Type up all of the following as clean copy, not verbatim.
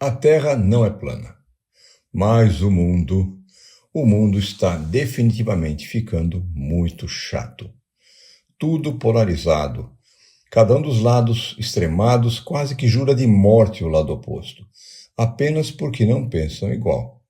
A Terra não é plana, mas o mundo está definitivamente ficando muito chato. Tudo polarizado, cada um dos lados extremados quase que jura de morte o lado oposto, apenas porque não pensam igual.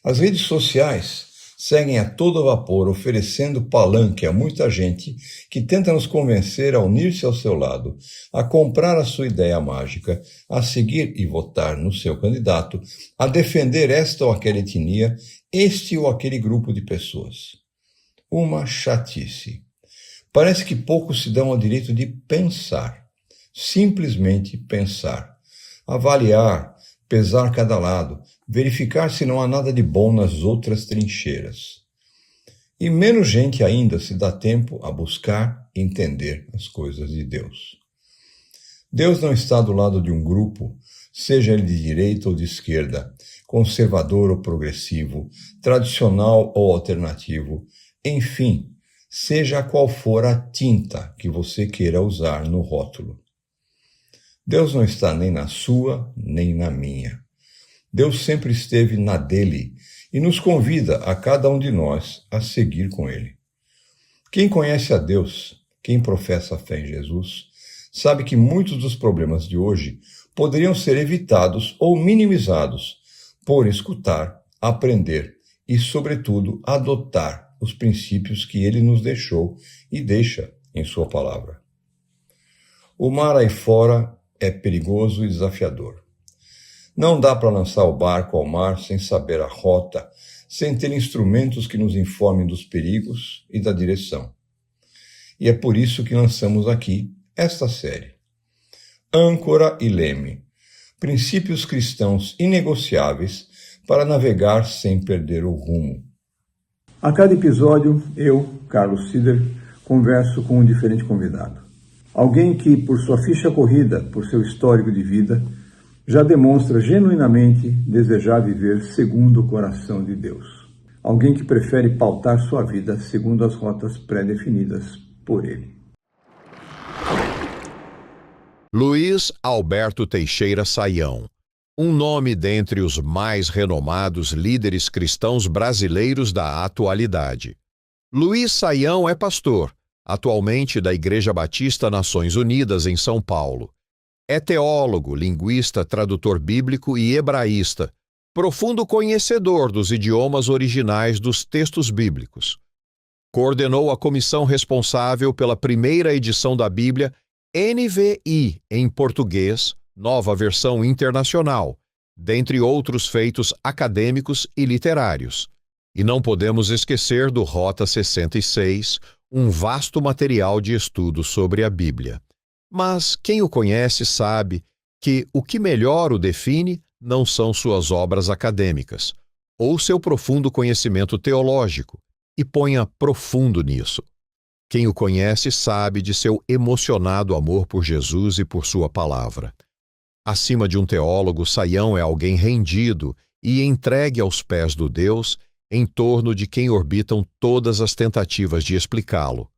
As redes sociais seguem a todo vapor, oferecendo palanque a muita gente que tenta nos convencer a unir-se ao seu lado, a comprar a sua ideia mágica, a seguir e votar no seu candidato, a defender esta ou aquela etnia, este ou aquele grupo de pessoas. Uma chatice. Parece que poucos se dão ao direito de pensar, simplesmente pensar, avaliar, pesar cada lado, verificar se não há nada de bom nas outras trincheiras. E menos gente ainda se dá tempo a buscar entender as coisas de Deus. Deus não está do lado de um grupo, seja ele de direita ou de esquerda, conservador ou progressivo, tradicional ou alternativo, enfim, seja qual for a tinta que você queira usar no rótulo. Deus não está nem na sua, nem na minha. Deus sempre esteve na dele e nos convida a cada um de nós a seguir com ele. Quem conhece a Deus, quem professa a fé em Jesus, sabe que muitos dos problemas de hoje poderiam ser evitados ou minimizados por escutar, aprender e, sobretudo, adotar os princípios que ele nos deixou e deixa em sua palavra. O mar aí fora é perigoso e desafiador. Não dá para lançar o barco ao mar sem saber a rota, sem ter instrumentos que nos informem dos perigos e da direção. E é por isso que lançamos aqui esta série. Âncora e leme. Princípios cristãos inegociáveis para navegar sem perder o rumo. A cada episódio, eu, Carlos Sider, converso com um diferente convidado. Alguém que, por sua ficha corrida, por seu histórico de vida, já demonstra genuinamente desejar viver segundo o coração de Deus. Alguém que prefere pautar sua vida segundo as rotas pré-definidas por Ele. Luiz Alberto Teixeira Saião, um nome dentre os mais renomados líderes cristãos brasileiros da atualidade. Luiz Saião é pastor, atualmente da Igreja Batista Nações Unidas em São Paulo. É teólogo, linguista, tradutor bíblico e hebraísta, profundo conhecedor dos idiomas originais dos textos bíblicos. Coordenou a comissão responsável pela primeira edição da Bíblia NVI em português, nova versão internacional, dentre outros feitos acadêmicos e literários. E não podemos esquecer do Rota 66, um vasto material de estudo sobre a Bíblia. Mas quem o conhece sabe que o que melhor o define não são suas obras acadêmicas, ou seu profundo conhecimento teológico, e ponha profundo nisso. Quem o conhece sabe de seu emocionado amor por Jesus e por sua palavra. Acima de um teólogo, Saião é alguém rendido e entregue aos pés do Deus em torno de quem orbitam todas as tentativas de explicá-lo.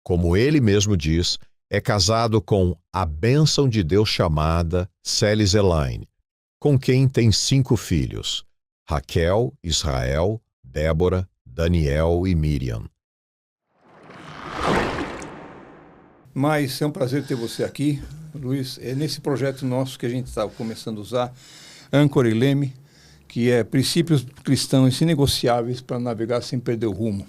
Como ele mesmo diz, é casado com a bênção de Deus chamada Celis Elaine, com quem tem 5 filhos: Raquel, Israel, Débora, Daniel e Miriam. Mas é um prazer ter você aqui, Luiz. É nesse projeto nosso que a gente está começando a usar, Âncora e Leme, que é princípios cristãos inegociáveis para navegar sem perder o rumo.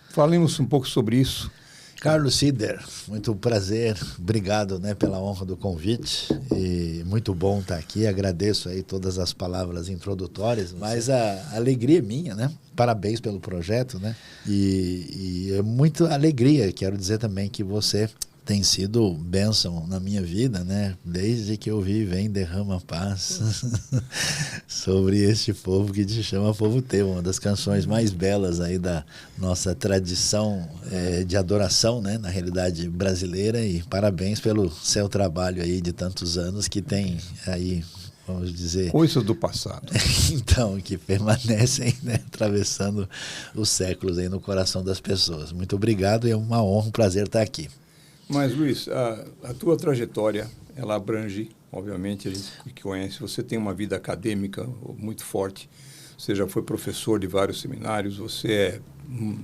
Falemos um pouco sobre isso. Carlos Sider, muito prazer, obrigado, pela honra do convite e muito bom estar aqui, agradeço aí todas as palavras introdutórias, mas a alegria é minha, Parabéns pelo projeto, E é muita alegria, quero dizer também que você tem sido bênção na minha vida, Desde que eu vi Vem Derrama Paz sobre este povo que te chama povo teu, uma das canções mais belas aí da nossa tradição de adoração, na realidade brasileira, e parabéns pelo seu trabalho aí de tantos anos que tem aí, vamos dizer... Coisas do passado. Então, que permanecem, atravessando os séculos aí no coração das pessoas. Muito obrigado, é uma honra, um prazer estar aqui. Mas, Luiz, a tua trajetória ela abrange, obviamente, a gente que conhece, você tem uma vida acadêmica muito forte, você já foi professor de vários seminários, você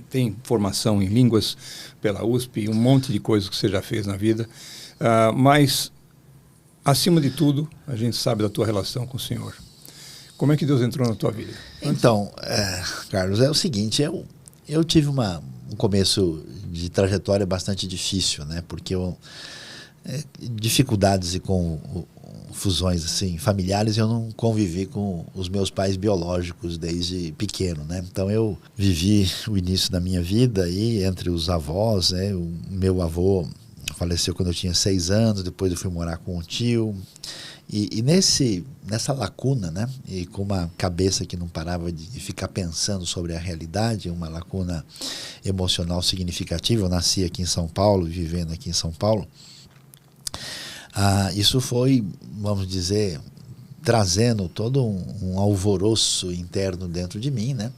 tem formação em línguas pela USP, um monte de coisas que você já fez na vida, mas, acima de tudo, a gente sabe da tua relação com o Senhor. Como é que Deus entrou na tua vida? Então, Carlos, é o seguinte, eu tive um começo de trajetória bastante difícil, né? Porque dificuldades e confusões assim, familiares, eu não convivi com os meus pais biológicos desde pequeno, né? Então eu vivi o início da minha vida aí entre os avós, né? O meu avô faleceu quando eu tinha 6 anos, depois eu fui morar com um tio. E nessa lacuna, né, e com uma cabeça que não parava de ficar pensando sobre a realidade, uma lacuna emocional significativa, eu nasci aqui em São Paulo, vivendo aqui em São Paulo, isso foi, vamos dizer, trazendo todo um alvoroço interno dentro de mim, né?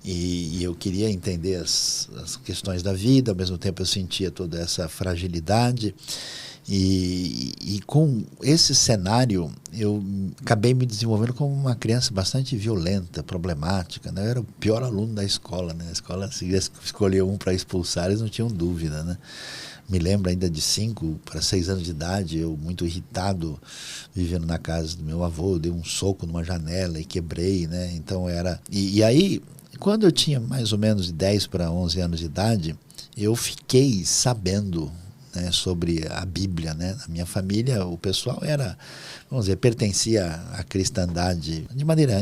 E eu queria entender as questões da vida, ao mesmo tempo eu sentia toda essa fragilidade. E com esse cenário, eu acabei me desenvolvendo como uma criança bastante violenta, problemática, né? Eu era o pior aluno da escola, né? A escola, se escolher um para expulsar, eles não tinham dúvida, né? Me lembro ainda de 5 para 6 anos de idade, eu muito irritado, vivendo na casa do meu avô, eu dei um soco numa janela e quebrei, né? Então era... E aí, quando eu tinha mais ou menos de 10 para 11 anos de idade, eu fiquei sabendo, né, sobre a Bíblia, né? Na minha família, o pessoal era, vamos dizer, pertencia à cristandade de maneira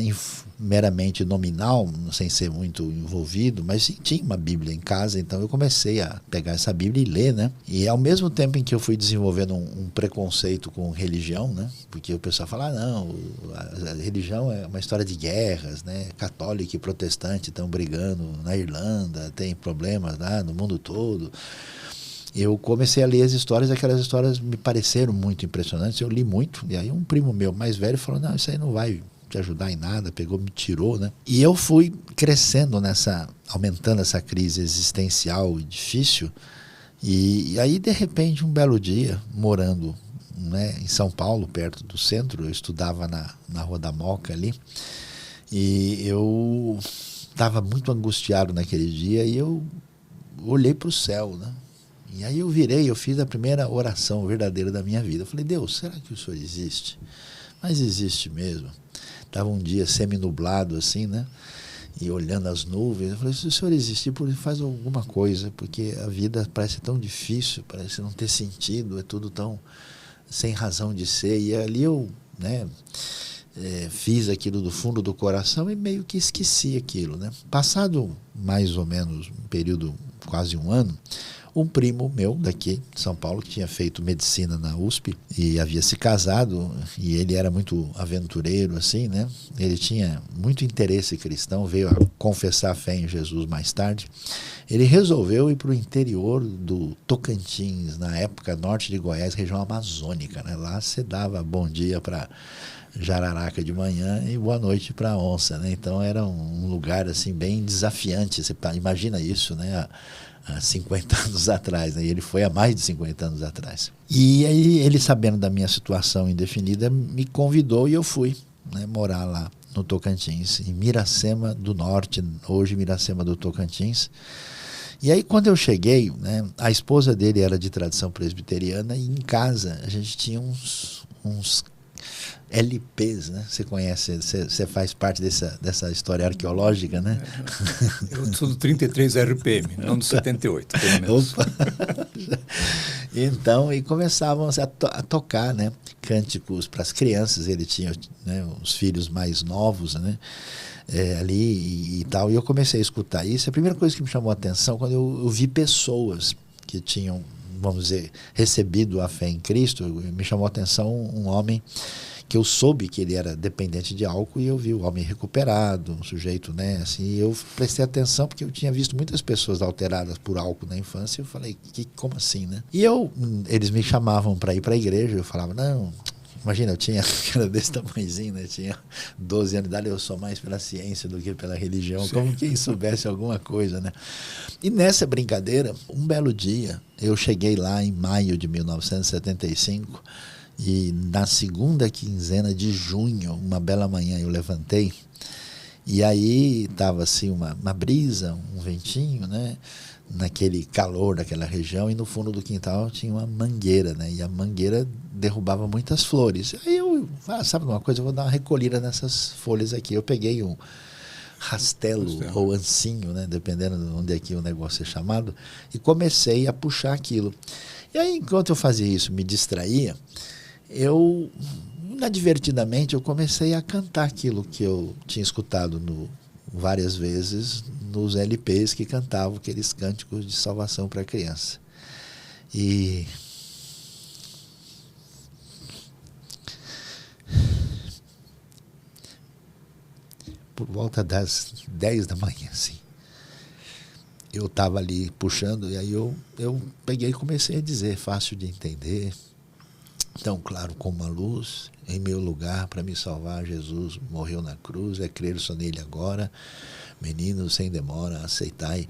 meramente nominal, sem ser muito envolvido, mas sim, tinha uma Bíblia em casa, então eu comecei a pegar essa Bíblia e ler, né? E ao mesmo tempo em que eu fui desenvolvendo um preconceito com religião, né? Porque o pessoal fala, não, a religião é uma história de guerras, né? Católico e protestante estão brigando na Irlanda, tem problemas lá no mundo todo. Eu comecei a ler as histórias, aquelas histórias me pareceram muito impressionantes, eu li muito, e aí um primo meu mais velho falou, não, isso aí não vai te ajudar em nada, pegou, me tirou, né? E eu fui crescendo aumentando essa crise existencial e difícil, e aí de repente um belo dia, morando, né, em São Paulo, perto do centro, eu estudava na Rua da Moca ali, e eu estava muito angustiado naquele dia, e eu olhei para o céu, né? E aí eu fiz a primeira oração verdadeira da minha vida. Eu falei, Deus, será que o Senhor existe? Mas existe mesmo. Estava um dia semi-nublado assim, né? E olhando as nuvens, eu falei, se o Senhor existir, faz alguma coisa, porque a vida parece tão difícil, parece não ter sentido, é tudo tão sem razão de ser. E ali eu, né, fiz aquilo do fundo do coração e meio que esqueci aquilo, né? Passado mais ou menos um período, quase um ano, um primo meu daqui de São Paulo, que tinha feito medicina na USP e havia se casado, e ele era muito aventureiro assim, né? Ele tinha muito interesse cristão, veio a confessar a fé em Jesus mais tarde. Ele resolveu ir para o interior do Tocantins, na época norte de Goiás, região amazônica, né? Lá você dava bom dia para jararaca de manhã e boa noite para onça, né? Então era um lugar assim bem desafiante. Você imagina isso, né? Há 50 anos atrás, né? E ele foi há mais de 50 anos atrás. E aí ele, sabendo da minha situação indefinida, me convidou e eu fui, né, morar lá no Tocantins, em Miracema do Norte, hoje Miracema do Tocantins. E aí quando eu cheguei, né, a esposa dele era de tradição presbiteriana e em casa a gente tinha uns LPs, né? Você conhece, você faz parte dessa história arqueológica, né? Eu sou do 33 RPM, não do 78, pelo menos. Opa. Então, e começavam a tocar, né, cânticos para as crianças. Ele tinha, né, os filhos mais novos, né, ali e tal. E eu comecei a escutar isso. A primeira coisa que me chamou a atenção, quando eu vi pessoas que tinham, vamos dizer, recebido a fé em Cristo, me chamou a atenção um homem que eu soube que ele era dependente de álcool, e eu vi o homem recuperado, um sujeito, né, assim, e eu prestei atenção porque eu tinha visto muitas pessoas alteradas por álcool na infância, e eu falei, como assim, né? E eles me chamavam para ir para a igreja, eu falava, não, imagina, eu era desse tamanhozinho, né, tinha 12 anos de idade, eu sou mais pela ciência do que pela religião, sim, como quem soubesse alguma coisa, né? E nessa brincadeira, um belo dia, eu cheguei lá em maio de 1975, E na segunda quinzena de junho, uma bela manhã, eu levantei. E aí estava assim uma brisa, um ventinho, né? Naquele calor daquela região. E no fundo do quintal tinha uma mangueira, né? E a mangueira derrubava muitas flores. Aí eu, sabe uma coisa? Eu vou dar uma recolhida nessas folhas aqui. Eu peguei um rastelo ou ancinho, né? Dependendo de onde é que o negócio é chamado. E comecei a puxar aquilo. E aí, enquanto eu fazia isso, me distraía, eu, inadvertidamente, eu comecei a cantar aquilo que eu tinha escutado várias vezes nos LPs que cantavam aqueles cânticos de salvação para a criança. E por volta das 10 da manhã, assim, eu estava ali puxando, e aí eu peguei e comecei a dizer, fácil de entender, tão claro como a luz, em meu lugar, para me salvar, Jesus morreu na cruz, é crer só nele agora, meninos, sem demora, aceitai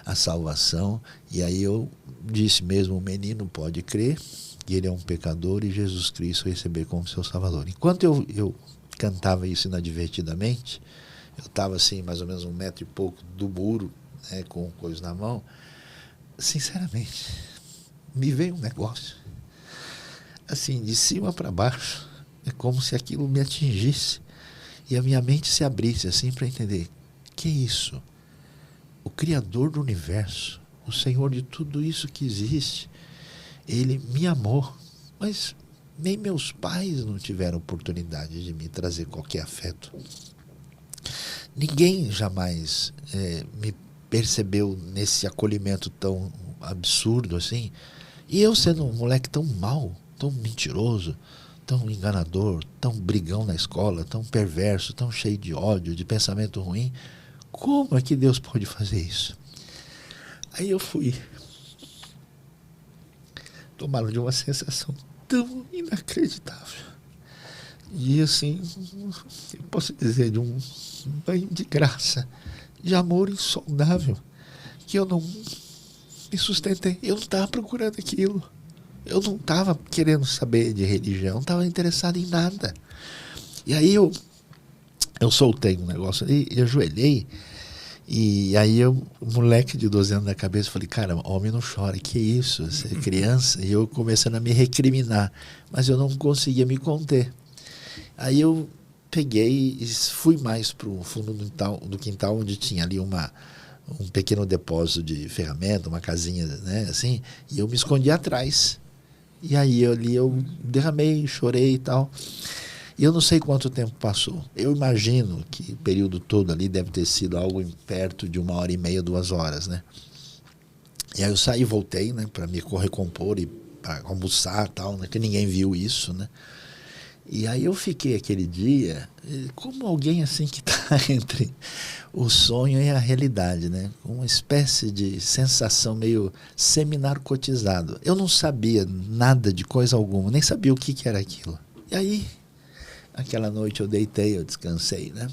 a salvação. E aí eu disse mesmo, o menino pode crer, que ele é um pecador e Jesus Cristo receber como seu salvador. Enquanto eu cantava isso inadvertidamente, eu estava assim, mais ou menos 1 metro e pouco do muro, né, com coisa na mão, sinceramente, me veio um negócio, assim, de cima para baixo, é como se aquilo me atingisse, e a minha mente se abrisse, assim, para entender, que é isso? O Criador do Universo, o Senhor de tudo isso que existe, Ele me amou, mas nem meus pais não tiveram oportunidade de me trazer qualquer afeto. Ninguém jamais me percebeu nesse acolhimento tão absurdo assim. E eu sendo um moleque tão mau, tão mentiroso, tão enganador, tão brigão na escola, tão perverso, tão cheio de ódio, de pensamento ruim, como é que Deus pode fazer isso? Aí eu fui tomado de uma sensação tão inacreditável. E assim, eu posso dizer, de um banho de graça, de amor insondável, que eu não me sustentei. Eu não estava procurando aquilo. Eu não estava querendo saber de religião, não estava interessado em nada. E aí eu soltei um negócio ali, eu ajoelhei, e aí eu, moleque de 12 anos na cabeça, falei, cara, homem não chora, que isso? Você é criança? E eu começando a me recriminar, mas eu não conseguia me conter. Aí eu peguei e fui mais para o fundo do quintal, onde tinha ali um pequeno depósito de ferramenta, uma casinha, né, assim, e eu me escondi atrás. E aí ali eu derramei, chorei e tal. E eu não sei quanto tempo passou. Eu imagino que o período todo ali deve ter sido algo perto de 1h30, 2 horas, né? E aí eu saí e voltei, né, para me recompor e para almoçar e tal, né, que ninguém viu isso, né? E aí eu fiquei aquele dia como alguém assim que está entre o sonho e a realidade, né? Com uma espécie de sensação meio semi-narcotizado. Eu não sabia nada de coisa alguma, nem sabia o que era aquilo. E aí, aquela noite eu deitei, eu descansei, né?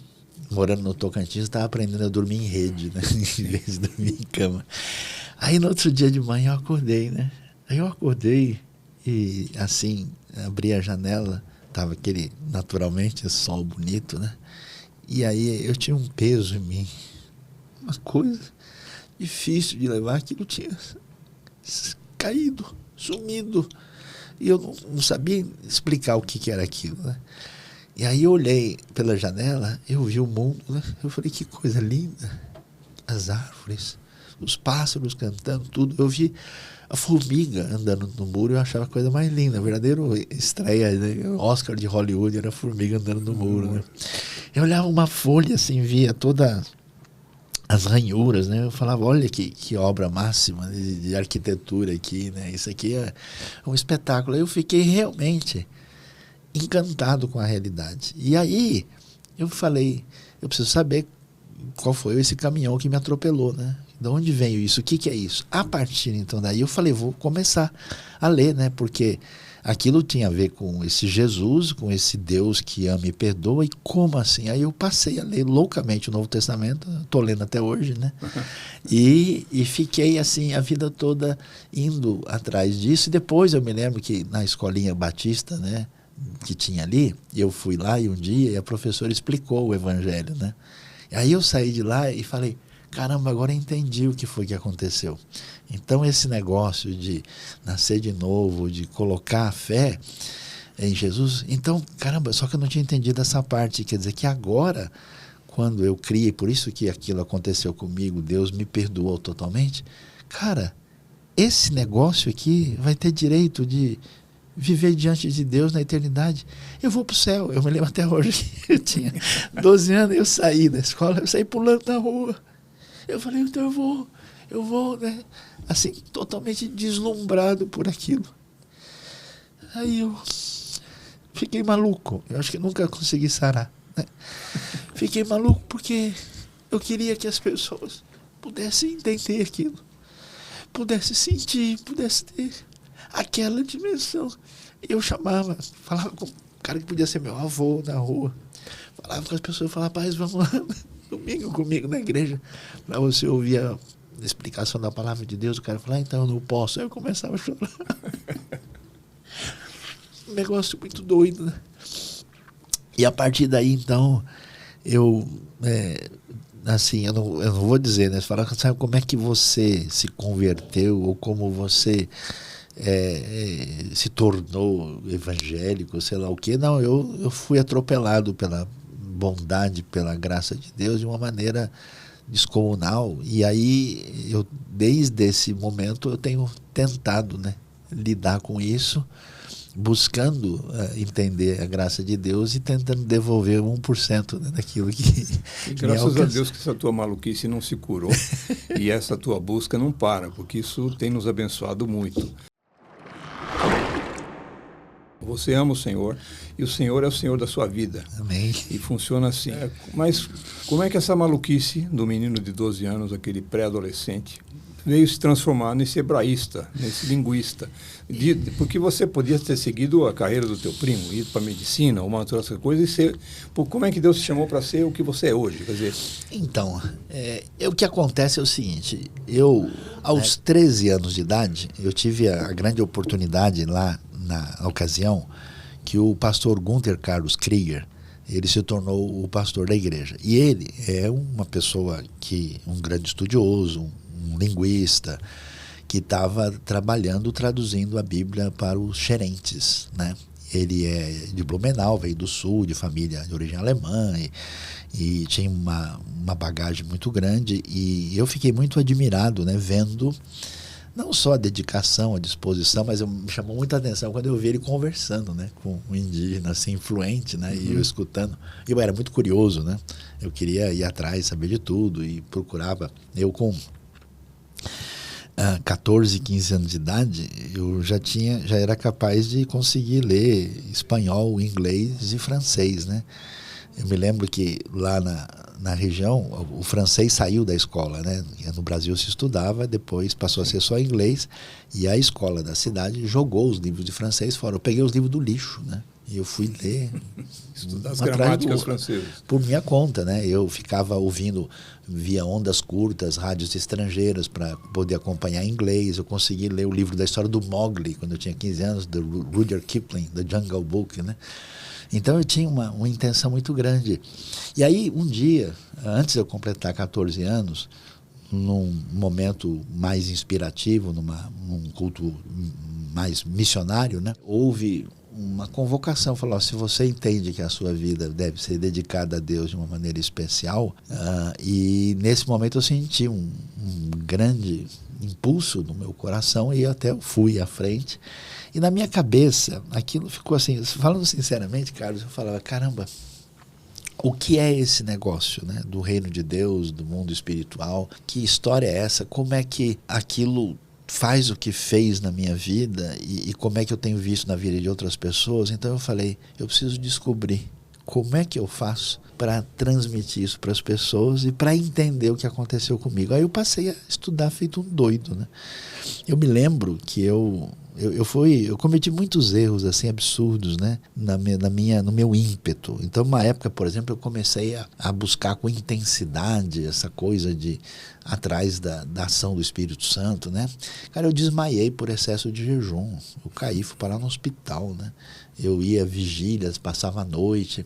Morando no Tocantins, estava aprendendo a dormir em rede, né? Em vez de dormir em cama. Aí no outro dia de manhã eu acordei, né? Aí eu acordei e assim, abri a janela, estava aquele, naturalmente, sol bonito, né? E aí eu tinha um peso em mim, uma coisa difícil de levar, aquilo tinha caído, sumido, e eu não sabia explicar o que era aquilo, né? E aí eu olhei pela janela, eu vi o mundo, né? Eu falei, que coisa linda, as árvores, os pássaros cantando, tudo. Eu vi a formiga andando no muro, eu achava a coisa mais linda, verdadeiro estreia, né? Oscar de Hollywood, era a formiga andando no muro, né? Eu olhava uma folha assim, via todas as ranhuras, né? Eu falava, olha que obra máxima de arquitetura aqui, né? Isso aqui é um espetáculo. Eu fiquei realmente encantado com a realidade. E aí eu falei, eu preciso saber qual foi esse caminhão que me atropelou, né? De onde veio isso? O que é isso? A partir então daí eu falei, vou começar a ler, né? Porque aquilo tinha a ver com esse Jesus, com esse Deus que ama e perdoa, e como assim? Aí eu passei a ler loucamente o Novo Testamento, estou lendo até hoje, né? E fiquei assim a vida toda indo atrás disso, e depois eu me lembro que na escolinha batista, né, que tinha ali, eu fui lá e um dia e a professora explicou o evangelho, né? E aí eu saí de lá e falei, caramba, agora eu entendi o que foi que aconteceu. Então esse negócio de nascer de novo, de colocar a fé em Jesus, então, caramba, só que eu não tinha entendido essa parte, quer dizer que agora, quando eu criei, por isso que aquilo aconteceu comigo, Deus me perdoou totalmente, cara, esse negócio aqui vai ter direito de viver diante de Deus na eternidade. Eu vou para o céu. Eu me lembro até hoje que eu tinha 12 anos, eu saí da escola, eu saí pulando na rua. Eu falei, então eu vou, né? Assim, totalmente deslumbrado por aquilo. Aí eu fiquei maluco. Eu acho que nunca consegui sarar, né? Fiquei maluco porque eu queria que as pessoas pudessem entender aquilo, pudessem sentir, pudessem ter aquela dimensão. Eu chamava, falava com o cara que podia ser meu avô na rua, falava com as pessoas, falava, rapaz, vamos lá domingo comigo na igreja para você ouvir a explicação da palavra de Deus. O cara falava, então eu não posso. Aí eu começava a chorar. Um negócio muito doido, né? E a partir daí, então, eu assim, eu não vou dizer, né? Você fala, sabe como é que você se converteu ou como você se tornou evangélico, sei lá o quê. Não, eu fui atropelado pela bondade, pela graça de Deus de uma maneira descomunal, e aí eu, desde esse momento, eu tenho tentado, né, lidar com isso, buscando entender a graça de Deus e tentando devolver 1%, né, daquilo que e graças a Deus que essa tua maluquice não se curou e essa tua busca não para, porque isso tem nos abençoado muito. Você ama o Senhor e o Senhor é o Senhor da sua vida. Amém. E funciona assim. Mas como é que essa maluquice do menino de 12 anos, aquele pré-adolescente, veio se transformar nesse hebraísta, nesse linguista? Porque você podia ter seguido a carreira do teu primo, ido para a medicina, uma outra coisa, e ser... Como é que Deus te chamou para ser o que você é hoje? Quer dizer... Então, o que acontece é o seguinte, eu, aos 13 anos de idade, eu tive a grande oportunidade lá, na ocasião, que o pastor Gunther Carlos Krieger, ele se tornou o pastor da igreja. E ele é uma pessoa um grande estudioso, um linguista, que estava traduzindo a Bíblia para os xerentes, né? Ele é de Blumenau, veio do sul, de família de origem alemã, e tinha uma bagagem muito grande, e eu fiquei muito admirado, né, vendo não só a dedicação, a disposição, mas me chamou muita atenção quando eu vi ele conversando, né, com um indígena assim, influente, né, e eu escutando. E eu era muito curioso, né, eu queria ir atrás, saber de tudo, e procurava. Eu com 14, 15 anos de idade, eu já era capaz de conseguir ler espanhol, inglês e francês, né. Eu me lembro que lá na região, o francês saiu da escola, né? No Brasil se estudava, depois passou a ser só inglês, e a escola da cidade jogou os livros de francês fora. Eu peguei os livros do lixo, né? E eu fui ler. Estudar as gramáticas francesas. Por minha conta, né? Eu ficava ouvindo via ondas curtas, rádios estrangeiras para poder acompanhar inglês. Eu consegui ler o livro da história do Mowgli, quando eu tinha 15 anos, do Rudyard Kipling, The Jungle Book, né? Então eu tinha uma intenção muito grande. E aí um dia, antes de eu completar 14 anos, num momento mais inspirativo, num culto mais missionário, né, houve uma convocação, falou, se você entende que a sua vida deve ser dedicada a Deus de uma maneira especial, e nesse momento eu senti um grande impulso no meu coração e até eu fui à frente. E na minha cabeça, aquilo ficou assim, falando sinceramente, Carlos, eu falava, caramba, o que é esse negócio, né, do reino de Deus, do mundo espiritual? Que história é essa? Como é que aquilo faz o que fez na minha vida e como é que eu tenho visto na vida de outras pessoas? Então eu falei, eu preciso descobrir como é que eu faço para transmitir isso para as pessoas e para entender o que aconteceu comigo. Aí eu passei a estudar feito um doido, né? Eu me lembro que eu Eu cometi muitos erros assim absurdos, né, no meu ímpeto. Então, numa época, por exemplo, eu comecei a buscar com intensidade essa coisa de atrás da ação do Espírito Santo, né? Cara, eu desmaiei por excesso de jejum. Eu caí, fui parar no hospital, né? Eu ia a vigílias, passava a noite.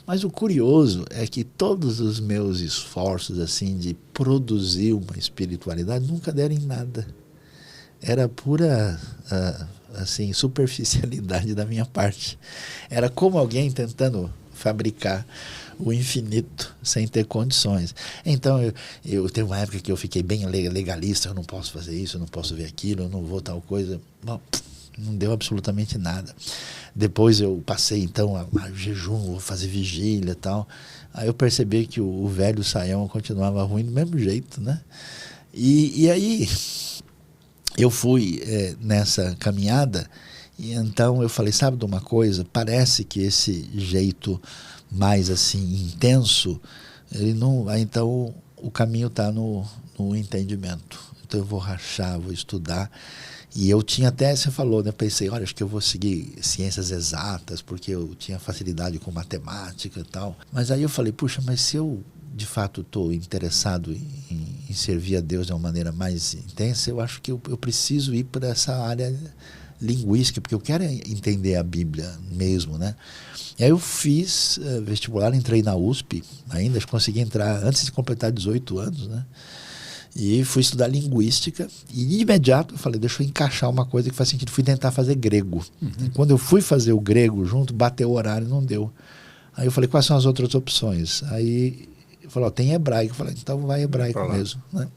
Mas o curioso é que todos os meus esforços assim de produzir uma espiritualidade nunca deram em nada. Era pura assim, superficialidade da minha parte. Era como alguém tentando fabricar o infinito sem ter condições. Então, eu teve uma época que eu fiquei bem legalista, eu não posso fazer isso, eu não posso ver aquilo, eu não vou tal coisa. Bom, não deu absolutamente nada. Depois eu passei, então, a jejum, vou fazer vigília e tal. Aí eu percebi que o velho Saião continuava ruim do mesmo jeito, né? E aí eu fui nessa caminhada e então eu falei, sabe de uma coisa? Parece que esse jeito mais assim intenso, ele não, então o caminho está no entendimento. Então eu vou rachar, vou estudar. E eu tinha até, você falou, né? Pensei, olha, acho que eu vou seguir ciências exatas, porque eu tinha facilidade com matemática e tal. Mas aí eu falei, puxa, mas se eu de fato estou interessado em servir a Deus de uma maneira mais intensa, eu acho que eu preciso ir para essa área linguística, porque eu quero entender a Bíblia mesmo, né? E aí eu fiz vestibular, entrei na USP, ainda consegui entrar antes de completar 18 anos, né? E fui estudar linguística e de imediato eu falei, deixa eu encaixar uma coisa que faz sentido. Fui tentar fazer grego. E quando eu fui fazer o grego junto, bateu o horário e não deu. Aí eu falei, quais são as outras opções? Aí ele falou, tem hebraico. Eu falei, então vai hebraico mesmo, né?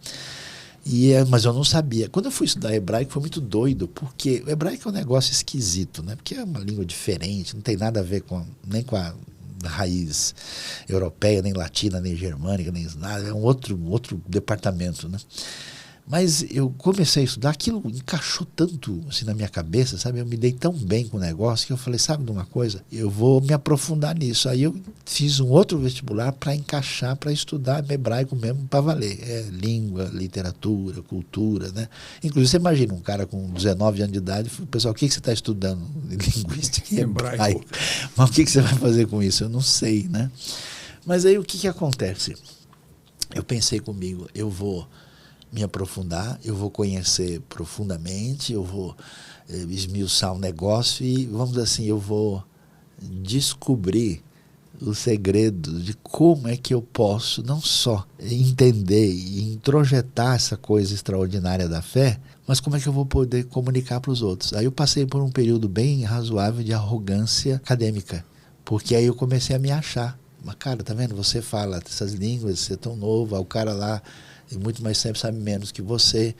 Mas eu não sabia. Quando eu fui estudar hebraico foi muito doido, porque o hebraico é um negócio esquisito, né? Porque é uma língua diferente, não tem nada a ver nem com a raiz europeia, nem latina, nem germânica, nem nada. É um outro departamento, né? Mas eu comecei a estudar, aquilo encaixou tanto assim na minha cabeça, sabe? Eu me dei tão bem com o negócio que eu falei, sabe de uma coisa? Eu vou me aprofundar nisso. Aí eu fiz um outro vestibular para encaixar, para estudar hebraico mesmo, para valer. Língua, literatura, cultura, né? Inclusive, você imagina um cara com 19 anos de idade, pessoal, o que você está estudando? Linguística e hebraico. Mas o que você vai fazer com isso? Eu não sei, né? Mas aí o que acontece? Eu pensei comigo, eu vou me aprofundar, eu vou conhecer profundamente, eu vou esmiuçar um negócio e, vamos dizer assim, eu vou descobrir os segredos de como é que eu posso não só entender e introjetar essa coisa extraordinária da fé, mas como é que eu vou poder comunicar para os outros. Aí eu passei por um período bem razoável de arrogância acadêmica, porque aí eu comecei a me achar. Mas, cara, tá vendo? Você fala essas línguas, você é tão novo, o cara lá muito mais sempre sabe menos que você.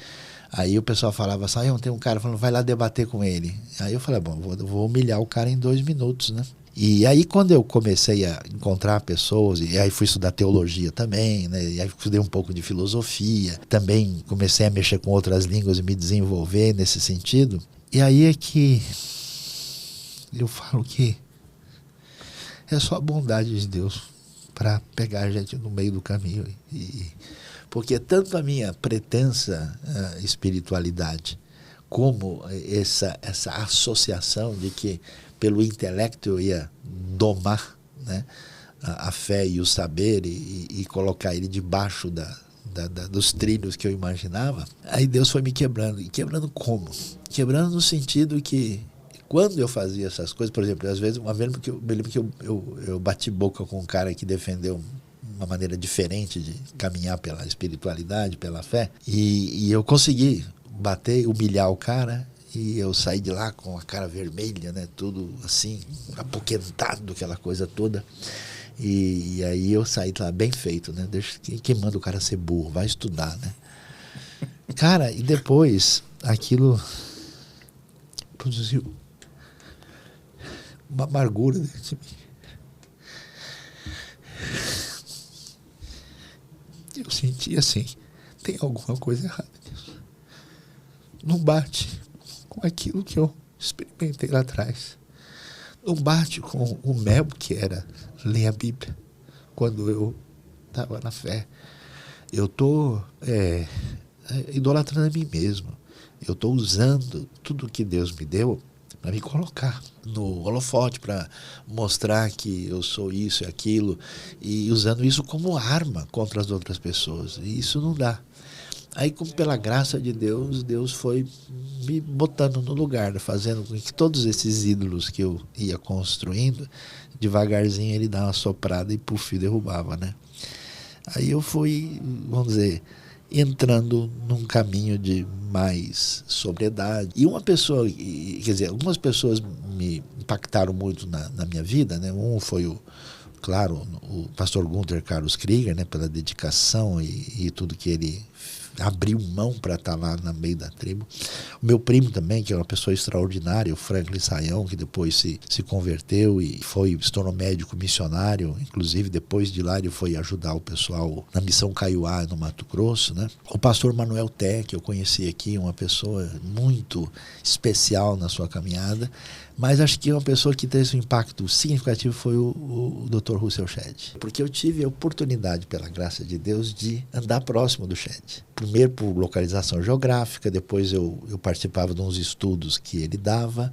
Aí o pessoal falava assim, tem um cara falando, vai lá debater com ele. Aí eu falei, bom, vou humilhar o cara em 2 minutos, né? E aí quando eu comecei a encontrar pessoas, e aí fui estudar teologia também, né? E aí estudei um pouco de filosofia, também comecei a mexer com outras línguas e me desenvolver nesse sentido. E aí é que eu falo que é só a bondade de Deus para pegar a gente no meio do caminho. Porque tanto a minha pretensa espiritualidade como essa associação de que pelo intelecto eu ia domar, né, a fé e o saber e colocar ele debaixo dos trilhos que eu imaginava, aí Deus foi me quebrando. E quebrando como? Quebrando no sentido que quando eu fazia essas coisas, por exemplo, às vezes, uma vez eu me lembro que eu bati boca com um cara que defendeu uma maneira diferente de caminhar pela espiritualidade, pela fé, e eu consegui humilhar o cara, e eu saí de lá com a cara vermelha, né, tudo assim, apoquentado, aquela coisa toda, e aí eu saí de lá bem feito, né, quem manda o cara ser burro, vai estudar, né. Cara, e depois aquilo produziu uma amargura dentro de mim. Eu senti assim, tem alguma coisa errada nisso. Não bate com aquilo que eu experimentei lá atrás. Não bate com o mel que era ler a Bíblia quando eu estava na fé. Eu estou idolatrando a mim mesmo. Eu estou usando tudo que Deus me deu para me colocar no holofote, para mostrar que eu sou isso e aquilo, e usando isso como arma contra as outras pessoas. E isso não dá. Aí, como pela graça de Deus, Deus foi me botando no lugar, fazendo com que todos esses ídolos que eu ia construindo, devagarzinho ele dava uma soprada e puf, derrubava, né? Aí eu fui, vamos dizer, entrando num caminho de mais sobriedade. E uma pessoa, quer dizer, algumas pessoas me impactaram muito na minha vida, né? Um foi claro, o pastor Gunther Carlos Krieger, né, pela dedicação e tudo que ele abriu mão para estar lá no meio da tribo. O meu primo também, que é uma pessoa extraordinária, o Franklin Saião, que depois se converteu e se tornou médico missionário. Inclusive, depois de lá, ele foi ajudar o pessoal na missão Kaiowá, no Mato Grosso, né? O pastor Manuel Té, que eu conheci aqui, uma pessoa muito especial na sua caminhada. Mas acho que uma pessoa que teve um impacto significativo foi o Dr. Russell Shedd. Porque eu tive a oportunidade, pela graça de Deus, de andar próximo do Shedd. Primeiro por localização geográfica, depois eu participava de uns estudos que ele dava.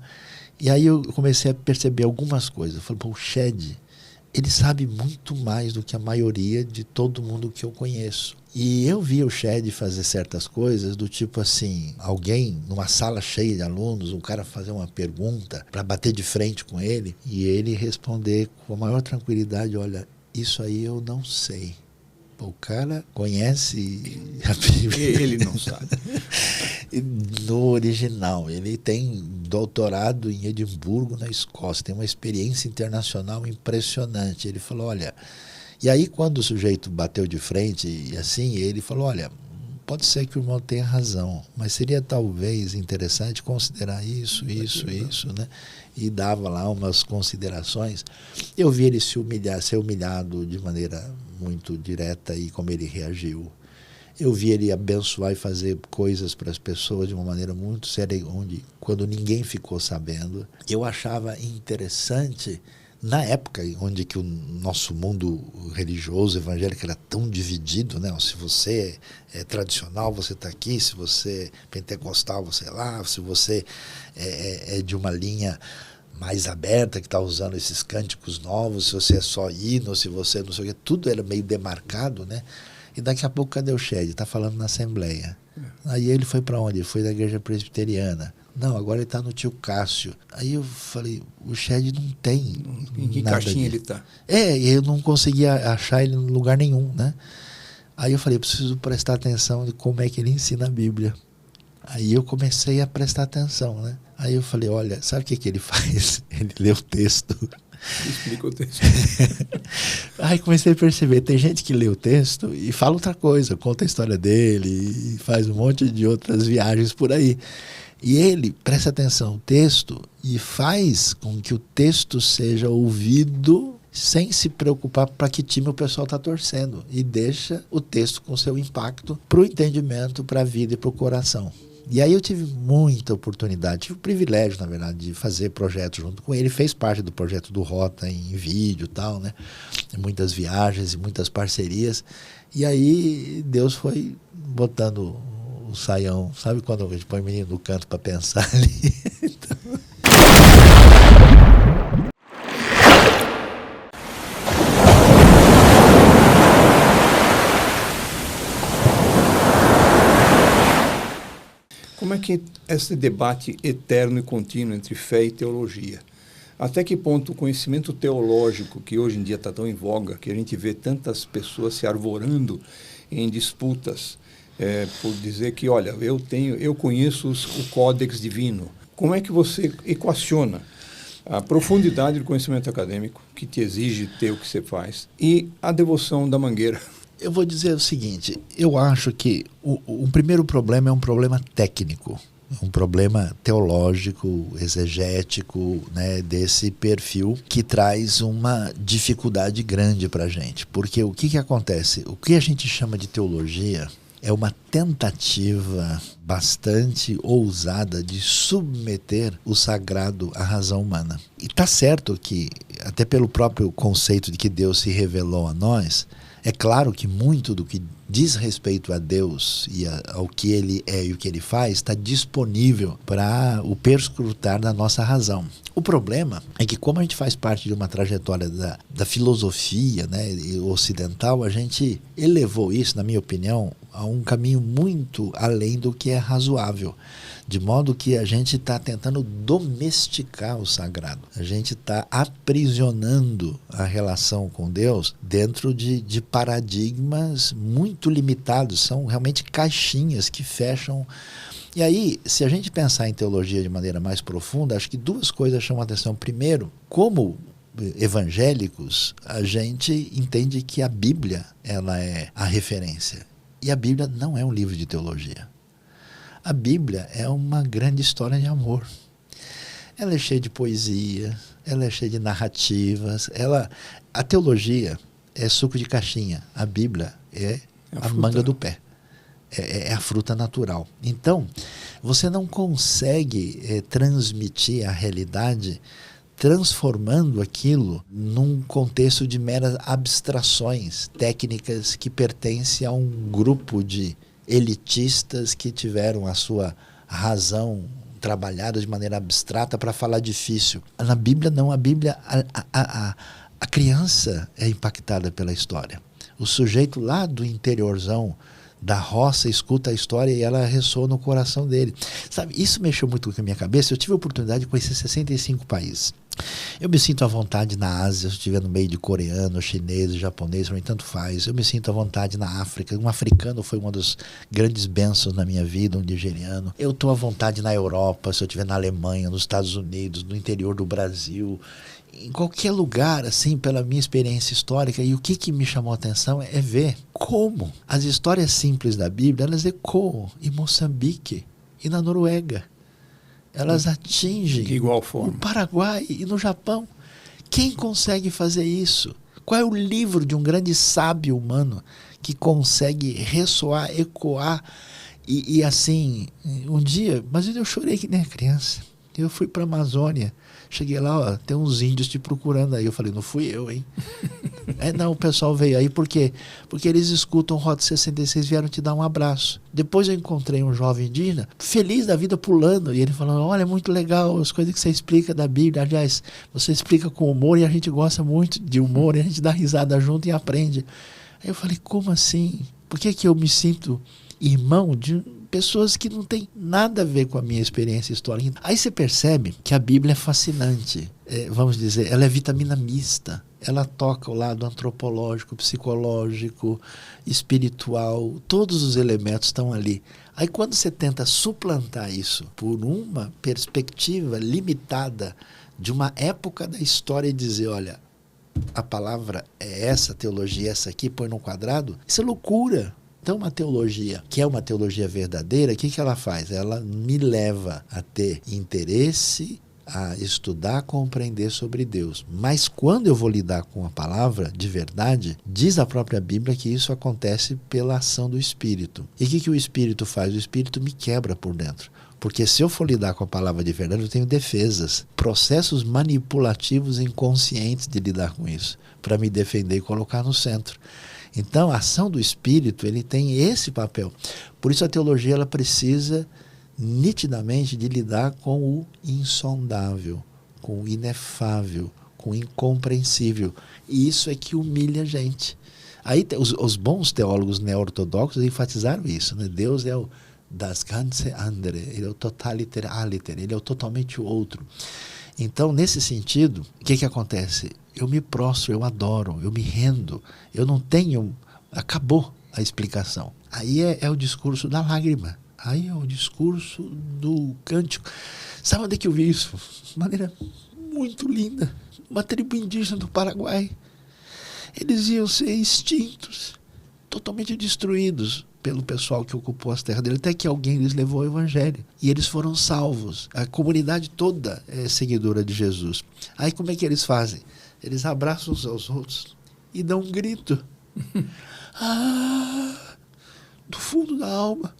E aí eu comecei a perceber algumas coisas. Eu falei, pô, o Shedd, ele sabe muito mais do que a maioria de todo mundo que eu conheço. E eu vi o Shedd fazer certas coisas do tipo assim, alguém numa sala cheia de alunos, um cara fazer uma pergunta para bater de frente com ele e ele responder com a maior tranquilidade, olha, isso aí eu não sei. O cara conhece a Bíblia. Ele não sabe. No original, ele tem doutorado em Edimburgo, na Escócia, tem uma experiência internacional impressionante. Ele falou, olha... E aí, quando o sujeito bateu de frente e assim, ele falou, olha, pode ser que o irmão tenha razão, mas seria talvez interessante considerar isso, né? E dava lá umas considerações. Eu vi ele ser humilhado de maneira muito direta e como ele reagiu. Eu vi ele abençoar e fazer coisas para as pessoas de uma maneira muito séria, quando ninguém ficou sabendo. Eu achava interessante... Na época onde que o nosso mundo religioso, evangélico, era tão dividido, né? Se você é tradicional, você está aqui, se você é pentecostal, você é lá, se você é de uma linha mais aberta, que está usando esses cânticos novos, se você é só hino, se você não sei o quê, tudo era meio demarcado, né? E daqui a pouco, cadê o Shedd? Está falando na Assembleia. Aí ele foi para onde? Ele foi da Igreja Presbiteriana. Não, agora ele está no Tio Cássio. Aí eu falei, o Shedd não tem em que nada caixinha de... ele está? Eu não conseguia achar ele em lugar nenhum, né? Aí eu falei, preciso prestar atenção de como é que ele ensina a Bíblia. Aí eu comecei a prestar atenção, né? Aí eu falei, olha, sabe o que ele faz? Ele lê o texto. Explica o texto. Aí comecei a perceber, tem gente que lê o texto e fala outra coisa, conta a história dele e faz um monte de outras viagens por aí. E ele presta atenção no texto e faz com que o texto seja ouvido sem se preocupar para que time o pessoal está torcendo. E deixa o texto com seu impacto para o entendimento, para a vida e para o coração. E aí eu tive muita oportunidade, tive o privilégio, na verdade, de fazer projetos junto com ele. Ele fez parte do projeto do Rota em vídeo e tal, né? Muitas viagens e muitas parcerias. E aí Deus foi botando o Saião, sabe quando a gente põe o menino no canto para pensar ali? Então... Como é que esse debate eterno e contínuo entre fé e teologia? Até que ponto o conhecimento teológico, que hoje em dia está tão em voga, que a gente vê tantas pessoas se arvorando em disputas, por dizer que, olha, eu conheço o Códex Divino. Como é que você equaciona a profundidade do conhecimento acadêmico, que te exige ter o que você faz, e a devoção da mangueira? Eu vou dizer o seguinte, eu acho que o primeiro problema é um problema técnico, um problema teológico, exegético, né, desse perfil que traz uma dificuldade grande para a gente. Porque o que acontece? O que a gente chama de teologia é uma tentativa bastante ousada de submeter o sagrado à razão humana. E está certo que, até pelo próprio conceito de que Deus se revelou a nós, É claro que muito do que diz respeito a Deus e ao que Ele é e o que Ele faz está disponível para o perscrutar da nossa razão. O problema é que, como a gente faz parte de uma trajetória da filosofia, né, ocidental, a gente elevou isso, na minha opinião, a um caminho muito além do que é razoável. De modo que a gente está tentando domesticar o sagrado. A gente está aprisionando a relação com Deus dentro de paradigmas muito limitados. São realmente caixinhas que fecham. E aí, se a gente pensar em teologia de maneira mais profunda, acho que duas coisas chamam a atenção. Primeiro, como evangélicos, a gente entende que a Bíblia ela é a referência. E a Bíblia não é um livro de teologia. A Bíblia é uma grande história de amor. Ela é cheia de poesia, ela é cheia de narrativas. A teologia é suco de caixinha. A Bíblia é a manga do pé. É a fruta natural. Então, você não consegue transmitir a realidade transformando aquilo num contexto de meras abstrações técnicas que pertencem a um grupo de elitistas que tiveram a sua razão trabalhada de maneira abstrata para falar difícil. Na Bíblia não, a Bíblia, a criança é impactada pela história. O sujeito lá do interiorzão da roça escuta a história e ela ressoa no coração dele. Sabe, isso mexeu muito com a minha cabeça. Eu tive a oportunidade de conhecer 65 países. Eu me sinto à vontade na Ásia, se eu estiver no meio de coreano, chinês, japonês, para mim tanto faz. Eu me sinto à vontade na África. Um africano foi uma das grandes bênçãos na minha vida, um nigeriano. Eu estou à vontade na Europa, se eu estiver na Alemanha, nos Estados Unidos, no interior do Brasil, em qualquer lugar, assim, pela minha experiência histórica. E o que me chamou a atenção é ver como as histórias simples da Bíblia, elas ecoam em Moçambique e na Noruega. Elas atingem o Paraguai e no Japão. Quem consegue fazer isso? Qual é o livro de um grande sábio humano que consegue ressoar, ecoar e assim, um dia, mas eu chorei que nem a criança. Eu fui para a Amazônia, cheguei lá, ó, tem uns índios te procurando aí. Eu falei, não fui eu, hein? Não, o pessoal veio aí, por quê? Porque eles escutam Rota 66, vieram te dar um abraço. Depois eu encontrei um jovem indígena, feliz da vida, pulando, e ele falou, olha, é muito legal as coisas que você explica da Bíblia. Aliás, você explica com humor e a gente gosta muito de humor, e a gente dá risada junto e aprende. Aí eu falei, como assim? Por que eu me sinto irmão de pessoas que não têm nada a ver com a minha experiência histórica? Aí você percebe que a Bíblia é fascinante. Vamos dizer, ela é vitamina mista. Ela toca o lado antropológico, psicológico, espiritual. Todos os elementos estão ali. Aí quando você tenta suplantar isso por uma perspectiva limitada de uma época da história e dizer, olha, a palavra é essa, a teologia é essa aqui, põe num quadrado, isso é loucura. Então, uma teologia que é uma teologia verdadeira, o que ela faz? Ela me leva a ter interesse, a estudar, a compreender sobre Deus. Mas quando eu vou lidar com a palavra de verdade, diz a própria Bíblia que isso acontece pela ação do Espírito. E o que o Espírito faz? O Espírito me quebra por dentro. Porque se eu for lidar com a palavra de verdade, eu tenho defesas, processos manipulativos inconscientes de lidar com isso, para me defender e colocar no centro. Então, a ação do Espírito, ele tem esse papel. Por isso a teologia ela precisa nitidamente de lidar com o insondável, com o inefável, com o incompreensível. E isso é que humilha a gente. Aí os bons teólogos neo-ortodoxos enfatizaram isso, né? Deus é o das ganze andere, ele é o totaliter aliter, ele é o totalmente outro. Então, nesse sentido, o que acontece? Eu me prostro, eu adoro, eu me rendo, eu não tenho... Acabou a explicação. Aí é o discurso da lágrima, aí é o discurso do cântico. Sabe onde é que eu vi isso? De maneira muito linda. Uma tribo indígena do Paraguai. Eles iam ser extintos, totalmente destruídos pelo pessoal que ocupou as terras dele, até que alguém lhes levou o evangelho. E eles foram salvos. A comunidade toda é seguidora de Jesus. Aí como é que eles fazem? Eles abraçam uns aos outros e dão um grito. Do fundo da alma.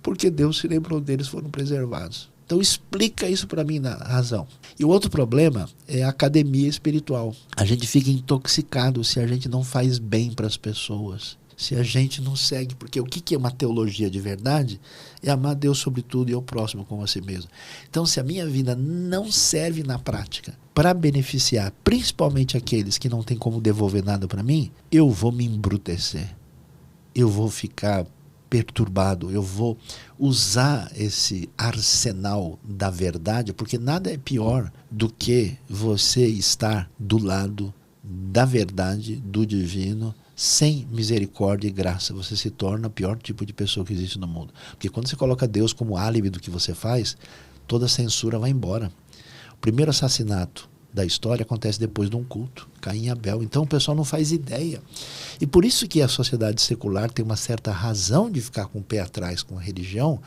Porque Deus se lembrou deles, foram preservados. Então explica isso para mim na razão. E o outro problema é a academia espiritual. A gente fica intoxicado se a gente não faz bem para as pessoas. Se a gente não segue, porque o que é uma teologia de verdade? É amar Deus sobre tudo e ao próximo como a si mesmo. Então, se a minha vida não serve na prática para beneficiar, principalmente aqueles que não têm como devolver nada para mim, eu vou me embrutecer. Eu vou ficar perturbado, eu vou usar esse arsenal da verdade, porque nada é pior do que você estar do lado da verdade, do divino, sem misericórdia e graça. Você se torna o pior tipo de pessoa que existe no mundo. Porque quando você coloca Deus como álibi do que você faz, toda a censura vai embora. O primeiro assassinato da história acontece depois de um culto, Caim e Abel. Então o pessoal não faz ideia. E por isso que a sociedade secular tem uma certa razão de ficar com o pé atrás com a religião,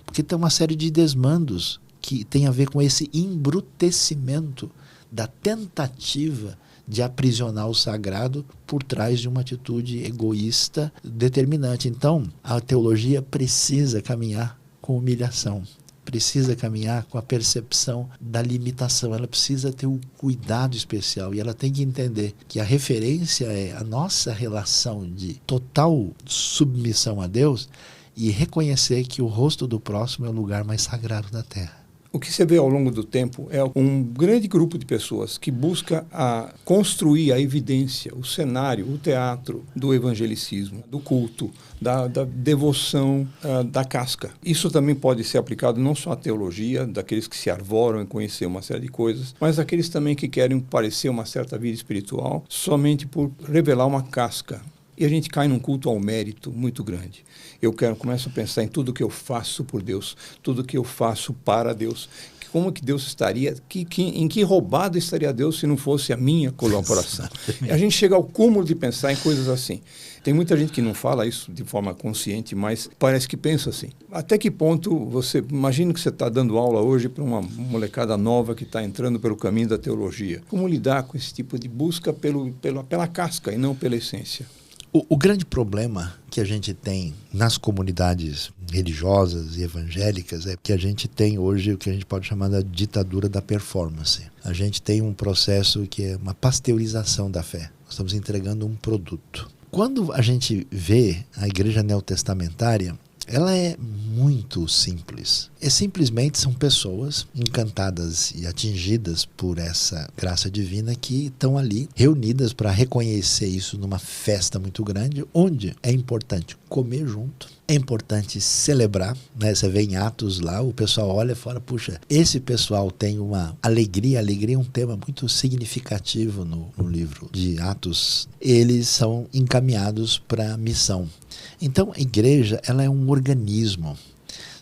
porque tem uma série de desmandos que tem a ver com esse embrutecimento da tentativa de aprisionar o sagrado por trás de uma atitude egoísta determinante. Então, a teologia precisa caminhar com humilhação, precisa caminhar com a percepção da limitação, ela precisa ter um cuidado especial e ela tem que entender que a referência é a nossa relação de total submissão a Deus e reconhecer que o rosto do próximo é o lugar mais sagrado da terra. O que você vê ao longo do tempo é um grande grupo de pessoas que busca construir a evidência, o cenário, o teatro do evangelicismo, do culto, da devoção, da casca. Isso também pode ser aplicado não só à teologia, daqueles que se arvoram em conhecer uma série de coisas, mas aqueles também que querem parecer uma certa vida espiritual somente por revelar uma casca. E a gente cai num culto ao mérito muito grande. Começo a pensar em tudo que eu faço por Deus, tudo que eu faço para Deus. Como que Deus estaria, em que roubado estaria Deus se não fosse a minha colaboração? A gente chega ao cúmulo de pensar em coisas assim. Tem muita gente que não fala isso de forma consciente, mas parece que pensa assim. Até que ponto imagina que você está dando aula hoje para uma molecada nova que está entrando pelo caminho da teologia. Como lidar com esse tipo de busca pela casca e não pela essência? O grande problema que a gente tem nas comunidades religiosas e evangélicas é que a gente tem hoje o que a gente pode chamar da ditadura da performance. A gente tem um processo que é uma pasteurização da fé. Nós estamos entregando um produto. Quando a gente vê a igreja neotestamentária, ela é muito simples. Simplesmente são pessoas encantadas e atingidas por essa graça divina que estão ali reunidas para reconhecer isso numa festa muito grande, onde é importante comer junto, é importante celebrar, né? Você vê em Atos lá, o pessoal olha e fala, puxa, esse pessoal tem uma alegria. Alegria é um tema muito significativo no livro de Atos. Eles são encaminhados para a missão. Então, a igreja, ela é um organismo.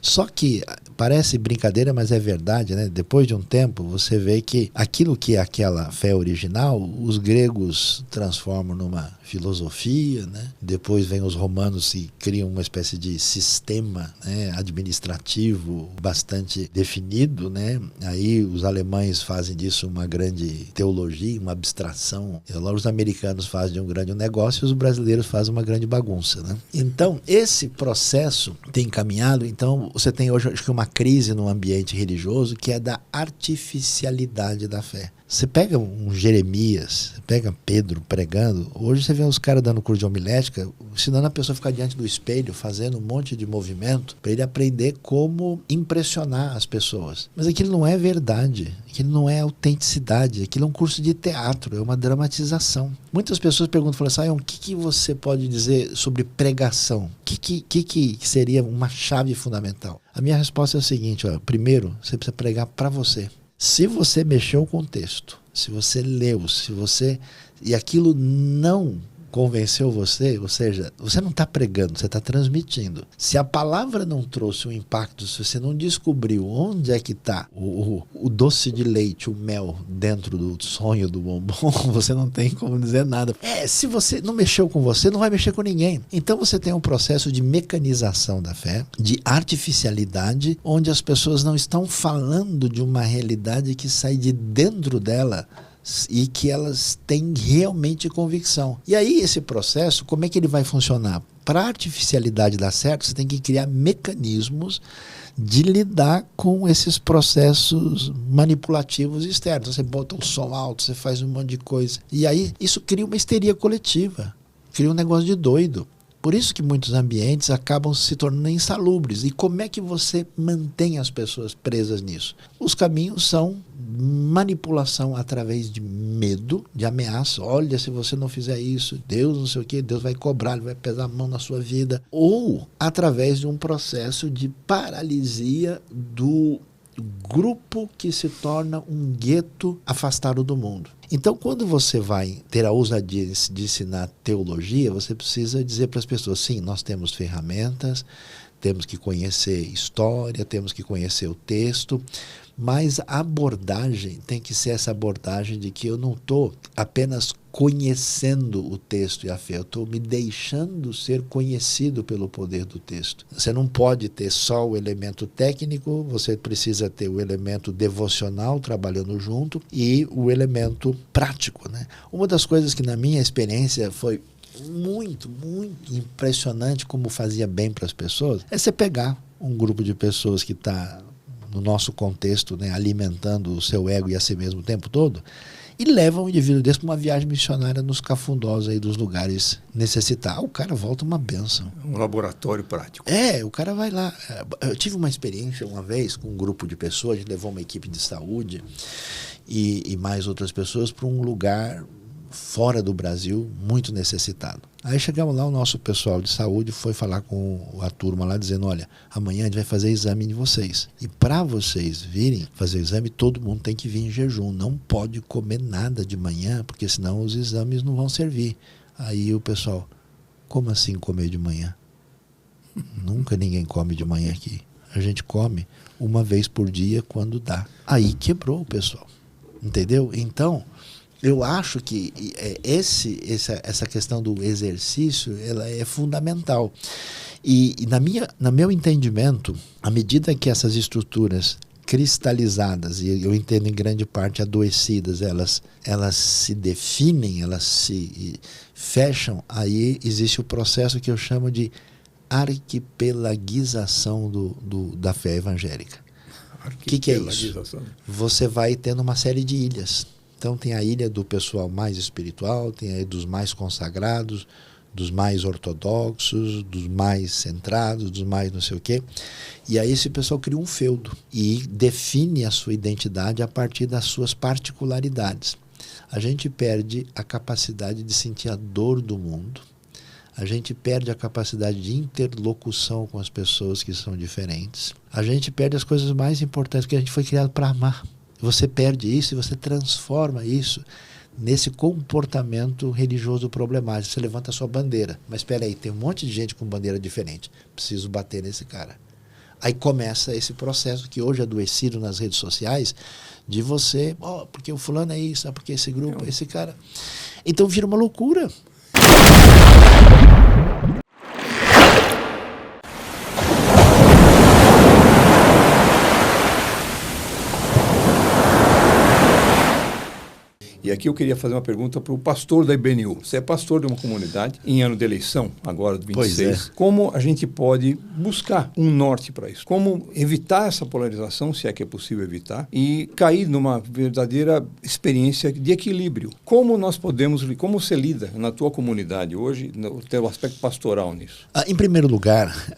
Só que parece brincadeira, mas é verdade, né? Depois de um tempo, você vê que aquilo que é aquela fé original, os gregos transformam numa filosofia, né? Depois vem os romanos e criam uma espécie de sistema, né, administrativo bastante definido, né? Aí os alemães fazem disso uma grande teologia, uma abstração. E logo os americanos fazem de um grande negócio e os brasileiros fazem uma grande bagunça, né? Então, esse processo tem caminhado. Então, você tem hoje, acho que, uma crise no ambiente religioso que é da artificialidade da fé. Você pega um Jeremias, você pega Pedro pregando, hoje você vê os caras dando curso de homilética, ensinando a pessoa a ficar diante do espelho, fazendo um monte de movimento, para ele aprender como impressionar as pessoas. Mas aquilo não é verdade, aquilo não é autenticidade, aquilo é um curso de teatro, é uma dramatização. Muitas pessoas perguntam, falam assim, o que você pode dizer sobre pregação? O que seria uma chave fundamental? A minha resposta é a seguinte, primeiro, você precisa pregar para você. Se você mexeu com o texto, se você leu, e aquilo não convenceu você, ou seja, você não está pregando, você está transmitindo. Se a palavra não trouxe um impacto, se você não descobriu onde é que está o doce de leite, o mel dentro do sonho do bombom, você não tem como dizer nada. Se você não mexeu com você, não vai mexer com ninguém. Então você tem um processo de mecanização da fé, de artificialidade, onde as pessoas não estão falando de uma realidade que sai de dentro dela, e que elas têm realmente convicção. E aí esse processo, como é que ele vai funcionar? para a artificialidade dar certo, você tem que criar mecanismos de lidar com esses processos manipulativos externos. Você bota um som alto, você faz um monte de coisa. E aí isso cria uma histeria coletiva, cria um negócio de doido. Por isso que muitos ambientes acabam se tornando insalubres. E como é que você mantém as pessoas presas nisso? Os caminhos são manipulação através de medo, de ameaça. Olha, se você não fizer isso, Deus não sei o quê, Deus vai cobrar, Ele vai pesar a mão na sua vida. Ou através de um processo de paralisia do grupo que se torna um gueto afastado do mundo. Então, quando você vai ter a ousadia de ensinar teologia, você precisa dizer para as pessoas, sim, nós temos ferramentas, temos que conhecer história, temos que conhecer o texto, mas a abordagem tem que ser essa abordagem de que eu não estou apenas conhecendo o texto e a fé, eu estou me deixando ser conhecido pelo poder do texto. Você não pode ter só o elemento técnico, você precisa ter o elemento devocional trabalhando junto e o elemento prático, né? Uma das coisas que na minha experiência foi muito impressionante como fazia bem para as pessoas, é você pegar um grupo de pessoas que está no nosso contexto, né, alimentando o seu ego e a si mesmo o tempo todo, e leva um indivíduo desse para uma viagem missionária nos cafundós aí dos lugares necessitados. O cara volta uma bênção. Um laboratório prático. O cara vai lá. Eu tive uma experiência uma vez com um grupo de pessoas, a gente levou uma equipe de saúde e mais outras pessoas para um lugar fora do Brasil, muito necessitado. Aí chegamos lá, o nosso pessoal de saúde foi falar com a turma lá, dizendo, olha, amanhã a gente vai fazer exame de vocês. E para vocês virem fazer o exame, todo mundo tem que vir em jejum. Não pode comer nada de manhã, porque senão os exames não vão servir. Aí o pessoal, como assim comer de manhã? Nunca ninguém come de manhã aqui. A gente come uma vez por dia quando dá. Aí quebrou o pessoal. Entendeu? Então, eu acho que essa questão do exercício ela é fundamental. E no meu entendimento, à medida que essas estruturas cristalizadas, e eu entendo em grande parte adoecidas, elas se definem, elas se fecham, aí existe o processo que eu chamo de arquipelagização da fé evangélica. O que é isso? Você vai tendo uma série de ilhas. Então tem a ilha do pessoal mais espiritual, tem a ilha dos mais consagrados, dos mais ortodoxos, dos mais centrados, dos mais não sei o quê. E aí esse pessoal cria um feudo e define a sua identidade a partir das suas particularidades. A gente perde a capacidade de sentir a dor do mundo. A gente perde a capacidade de interlocução com as pessoas que são diferentes. A gente perde as coisas mais importantes, porque a gente foi criado para amar. Você perde isso e você transforma isso nesse comportamento religioso problemático. Você levanta a sua bandeira. Mas espera aí, tem um monte de gente com bandeira diferente. Preciso bater nesse cara. Aí começa esse processo que hoje é adoecido nas redes sociais de você, porque o fulano é isso, porque esse grupo, esse cara. Então vira uma loucura. E aqui eu queria fazer uma pergunta para o pastor da IBNU. Você é pastor de uma comunidade em ano de eleição, agora do 26. Como a gente pode buscar um norte para isso? Como evitar essa polarização, se é que é possível evitar, e cair numa verdadeira experiência de equilíbrio? Como nós podemos, como você lida na tua comunidade hoje, no teu aspecto pastoral nisso? Em primeiro lugar,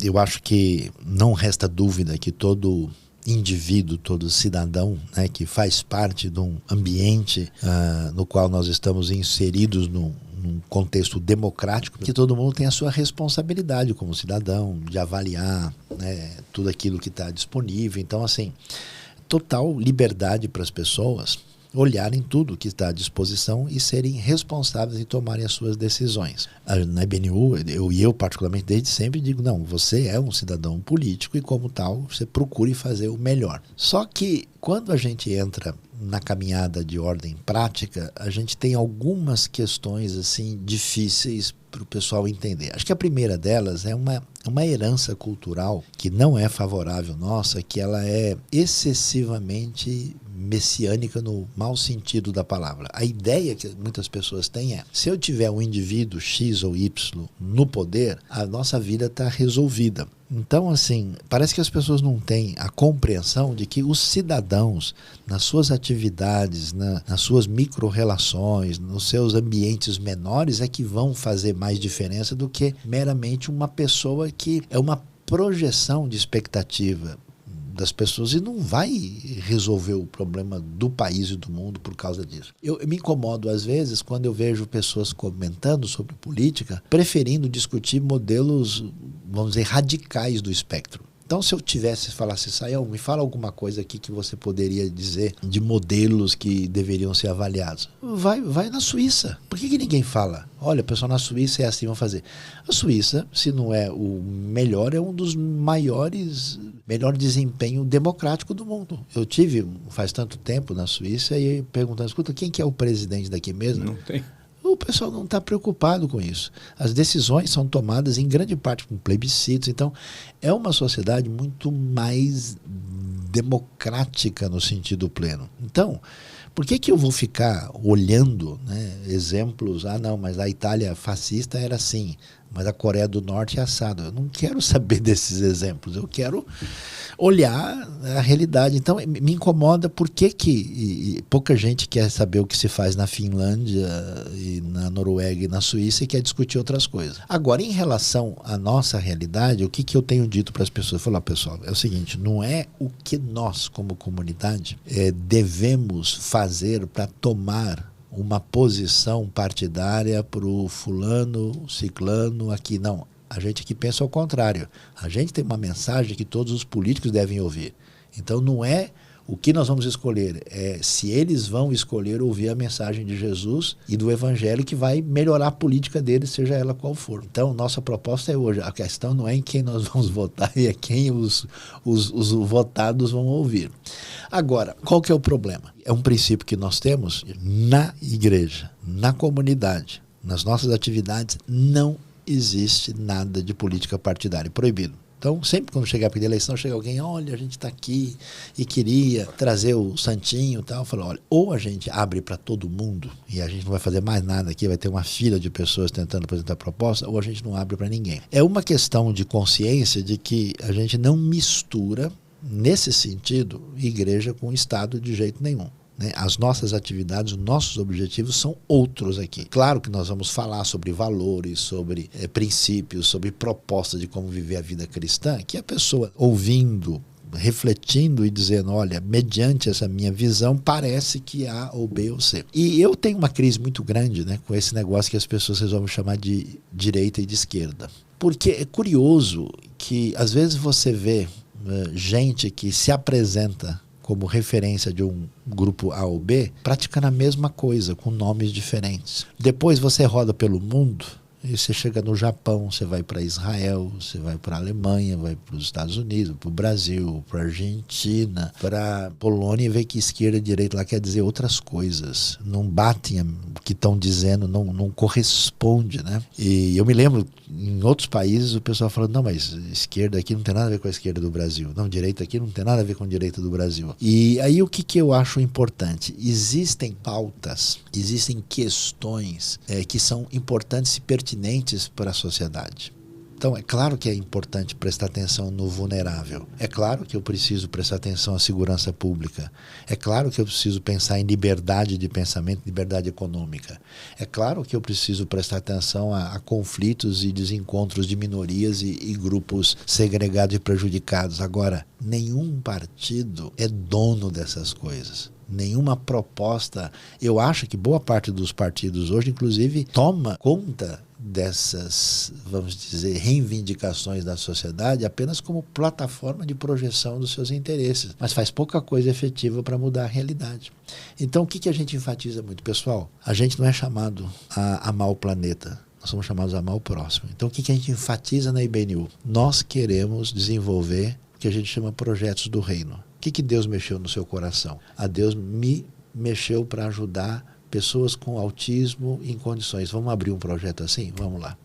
eu acho que não resta dúvida que todo indivíduo, todo cidadão, né, que faz parte de um ambiente no qual nós estamos inseridos num contexto democrático, que todo mundo tem a sua responsabilidade como cidadão de avaliar, né, tudo aquilo que está disponível. Então, assim, total liberdade para as pessoas olharem tudo que está à disposição e serem responsáveis em tomarem as suas decisões. Na IBNU, eu particularmente desde sempre digo, não, você é um cidadão político e como tal, você procure fazer o melhor. Só que quando a gente entra na caminhada de ordem prática, a gente tem algumas questões assim difíceis para o pessoal entender. Acho que a primeira delas é uma herança cultural que não é favorável nossa, que ela é excessivamente messiânica no mau sentido da palavra. A ideia que muitas pessoas têm é, se eu tiver um indivíduo X ou Y no poder, a nossa vida está resolvida. Então, assim, parece que as pessoas não têm a compreensão de que os cidadãos, nas suas atividades, nas suas micro-relações, nos seus ambientes menores, é que vão fazer mais diferença do que meramente uma pessoa que é uma projeção de expectativa das pessoas e não vai resolver o problema do país e do mundo por causa disso. Eu me incomodo às vezes quando eu vejo pessoas comentando sobre política, preferindo discutir modelos, vamos dizer, radicais do espectro. Então, se eu falasse, Sayão, me fala alguma coisa aqui que você poderia dizer de modelos que deveriam ser avaliados. Vai na Suíça. Por que ninguém fala? Olha, pessoal, na Suíça é assim, vão fazer. A Suíça, se não é o melhor, é um dos melhor desempenho democrático do mundo. Eu tive, faz tanto tempo, na Suíça, e perguntando, escuta, quem que é o presidente daqui mesmo? Não tem. O pessoal não está preocupado com isso. As decisões são tomadas em grande parte com plebiscitos. Então, é uma sociedade muito mais democrática no sentido pleno. Então, por que eu vou ficar olhando, né, exemplos? Ah, não, mas a Itália fascista era assim, mas a Coreia do Norte é assado. Eu não quero saber desses exemplos. Eu quero olhar a realidade. Então, me incomoda por que pouca gente quer saber o que se faz na Finlândia, e na Noruega e na Suíça e quer discutir outras coisas. Agora, em relação à nossa realidade, o que eu tenho dito para as pessoas? Eu falo, pessoal, é o seguinte, não é o que nós, como comunidade, devemos fazer para tomar uma posição partidária para o fulano, ciclano, aqui. Não. A gente aqui pensa ao contrário. A gente tem uma mensagem que todos os políticos devem ouvir. Então não é o que nós vamos escolher, é se eles vão escolher ouvir a mensagem de Jesus e do Evangelho que vai melhorar a política deles, seja ela qual for. Então, nossa proposta é hoje. A questão não é em quem nós vamos votar, é quem os votados vão ouvir. Agora, qual que é o problema? É um princípio que nós temos na igreja, na comunidade, nas nossas atividades, não existe nada de política partidária, proibido. Então, sempre quando chegar para a eleição, chega alguém, olha, a gente está aqui e queria trazer o santinho e tal. Eu falo, olha, ou a gente abre para todo mundo e a gente não vai fazer mais nada aqui, vai ter uma fila de pessoas tentando apresentar proposta, ou a gente não abre para ninguém. É uma questão de consciência de que a gente não mistura, nesse sentido, igreja com Estado de jeito nenhum. As nossas atividades, os nossos objetivos são outros aqui. Claro que nós vamos falar sobre valores, sobre princípios, sobre propostas de como viver a vida cristã, que a pessoa ouvindo, refletindo e dizendo, olha, mediante essa minha visão, parece que A ou B ou C. E eu tenho uma crise muito grande, com esse negócio que as pessoas resolvem chamar de direita e de esquerda. Porque é curioso que às vezes você vê gente que se apresenta como referência de um grupo A ou B, praticando a mesma coisa, com nomes diferentes. Depois você roda pelo mundo, e você chega no Japão, você vai para Israel, você vai para a Alemanha, vai para os Estados Unidos, para o Brasil, para a Argentina, para a Polônia, e vê que esquerda e direita lá quer dizer outras coisas. Não batem o que estão dizendo, não corresponde, E eu me lembro, em outros países, o pessoal falando, não, mas esquerda aqui não tem nada a ver com a esquerda do Brasil. Não, direita aqui não tem nada a ver com a direita do Brasil. E aí o que eu acho importante? Existem pautas, existem questões que são importantes e pertinentes para a sociedade. Então, é claro que é importante prestar atenção no vulnerável. É claro que eu preciso prestar atenção à segurança pública. É claro que eu preciso pensar em liberdade de pensamento, liberdade econômica. É claro que eu preciso prestar atenção a conflitos e desencontros de minorias e grupos segregados e prejudicados. Agora, nenhum partido é dono dessas coisas. Nenhuma proposta. Eu acho que boa parte dos partidos hoje, inclusive, toma conta dessas, vamos dizer, reivindicações da sociedade apenas como plataforma de projeção dos seus interesses, mas faz pouca coisa efetiva para mudar a realidade. Então, o que a gente enfatiza muito? Pessoal, a gente não é chamado a amar o planeta, nós somos chamados a amar o próximo. Então, o que a gente enfatiza na IBNU? Nós queremos desenvolver o que a gente chama projetos do reino. O que Deus mexeu no seu coração? Deus me mexeu para ajudar pessoas com autismo em condições. Vamos abrir um projeto assim? Vamos lá.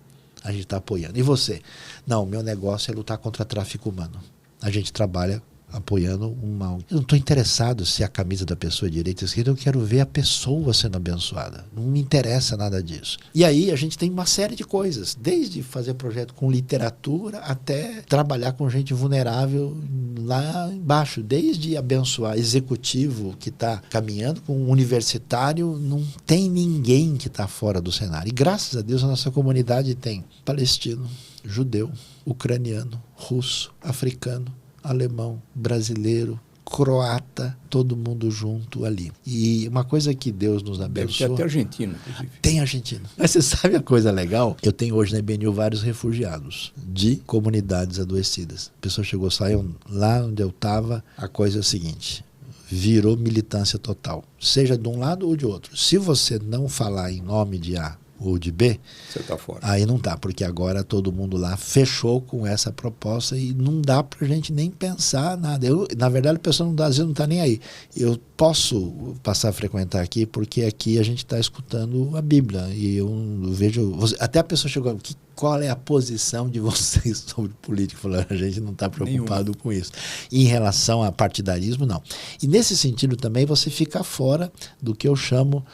A gente está apoiando. E você? Não, meu negócio é lutar contra tráfico humano. A gente trabalha apoiando uma... Eu não estou interessado se a camisa da pessoa é direita ou esquerda, eu quero ver a pessoa sendo abençoada. Não me interessa nada disso. E aí a gente tem uma série de coisas, desde fazer projeto com literatura até trabalhar com gente vulnerável lá embaixo, desde abençoar executivo que está caminhando com um universitário, não tem ninguém que está fora do cenário. E graças a Deus a nossa comunidade tem palestino, judeu, ucraniano, russo, africano, alemão, brasileiro, croata, todo mundo junto ali. E uma coisa que Deus nos abençoou... Deve ter até Argentina, inclusive. Tem Argentina. Mas você sabe a coisa legal? Eu tenho hoje na IBNU vários refugiados de comunidades adoecidas. A pessoa chegou, saiu lá onde eu estava, a coisa é o seguinte... virou militância total, seja de um lado ou de outro. Se você não falar em nome de A ou de B, você tá fora. Aí não tá, porque agora todo mundo lá fechou com essa proposta e não dá pra gente nem pensar nada. Na verdade, a pessoa não dá, às vezes não tá nem aí. Eu posso passar a frequentar aqui, porque aqui a gente está escutando a Bíblia, e eu vejo... Até a pessoa chegou, qual é a posição de vocês sobre política? Falando, a gente não está preocupado com isso. E em relação a partidarismo, não. E nesse sentido também você fica fora do que eu chamo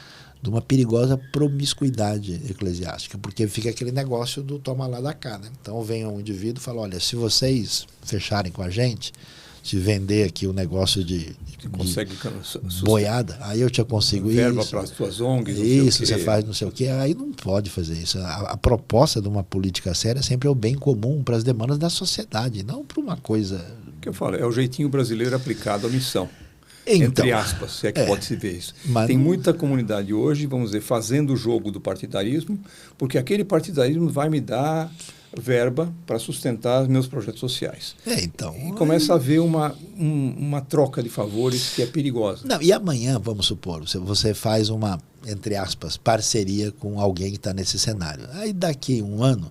de uma perigosa promiscuidade eclesiástica, porque fica aquele negócio do toma lá da cá, né? Então vem um indivíduo e fala, olha, se vocês fecharem com a gente, se vender aqui o negócio de boiada, aí eu te consigo verba isso. Para as tuas ONGs. Isso, você faz não sei o quê, aí não pode fazer isso. A proposta de uma política séria sempre é o bem comum para as demandas da sociedade, não para uma coisa... O que eu falo, é o jeitinho brasileiro aplicado à missão. Então, entre aspas, se é que pode-se ver isso. Tem muita comunidade hoje, vamos dizer, fazendo o jogo do partidarismo, porque aquele partidarismo vai me dar verba para sustentar os meus projetos sociais. Então, e começa a haver uma troca de favores que é perigosa. Não, e amanhã, vamos supor, você faz uma, entre aspas, parceria com alguém que está nesse cenário. Aí daqui um ano,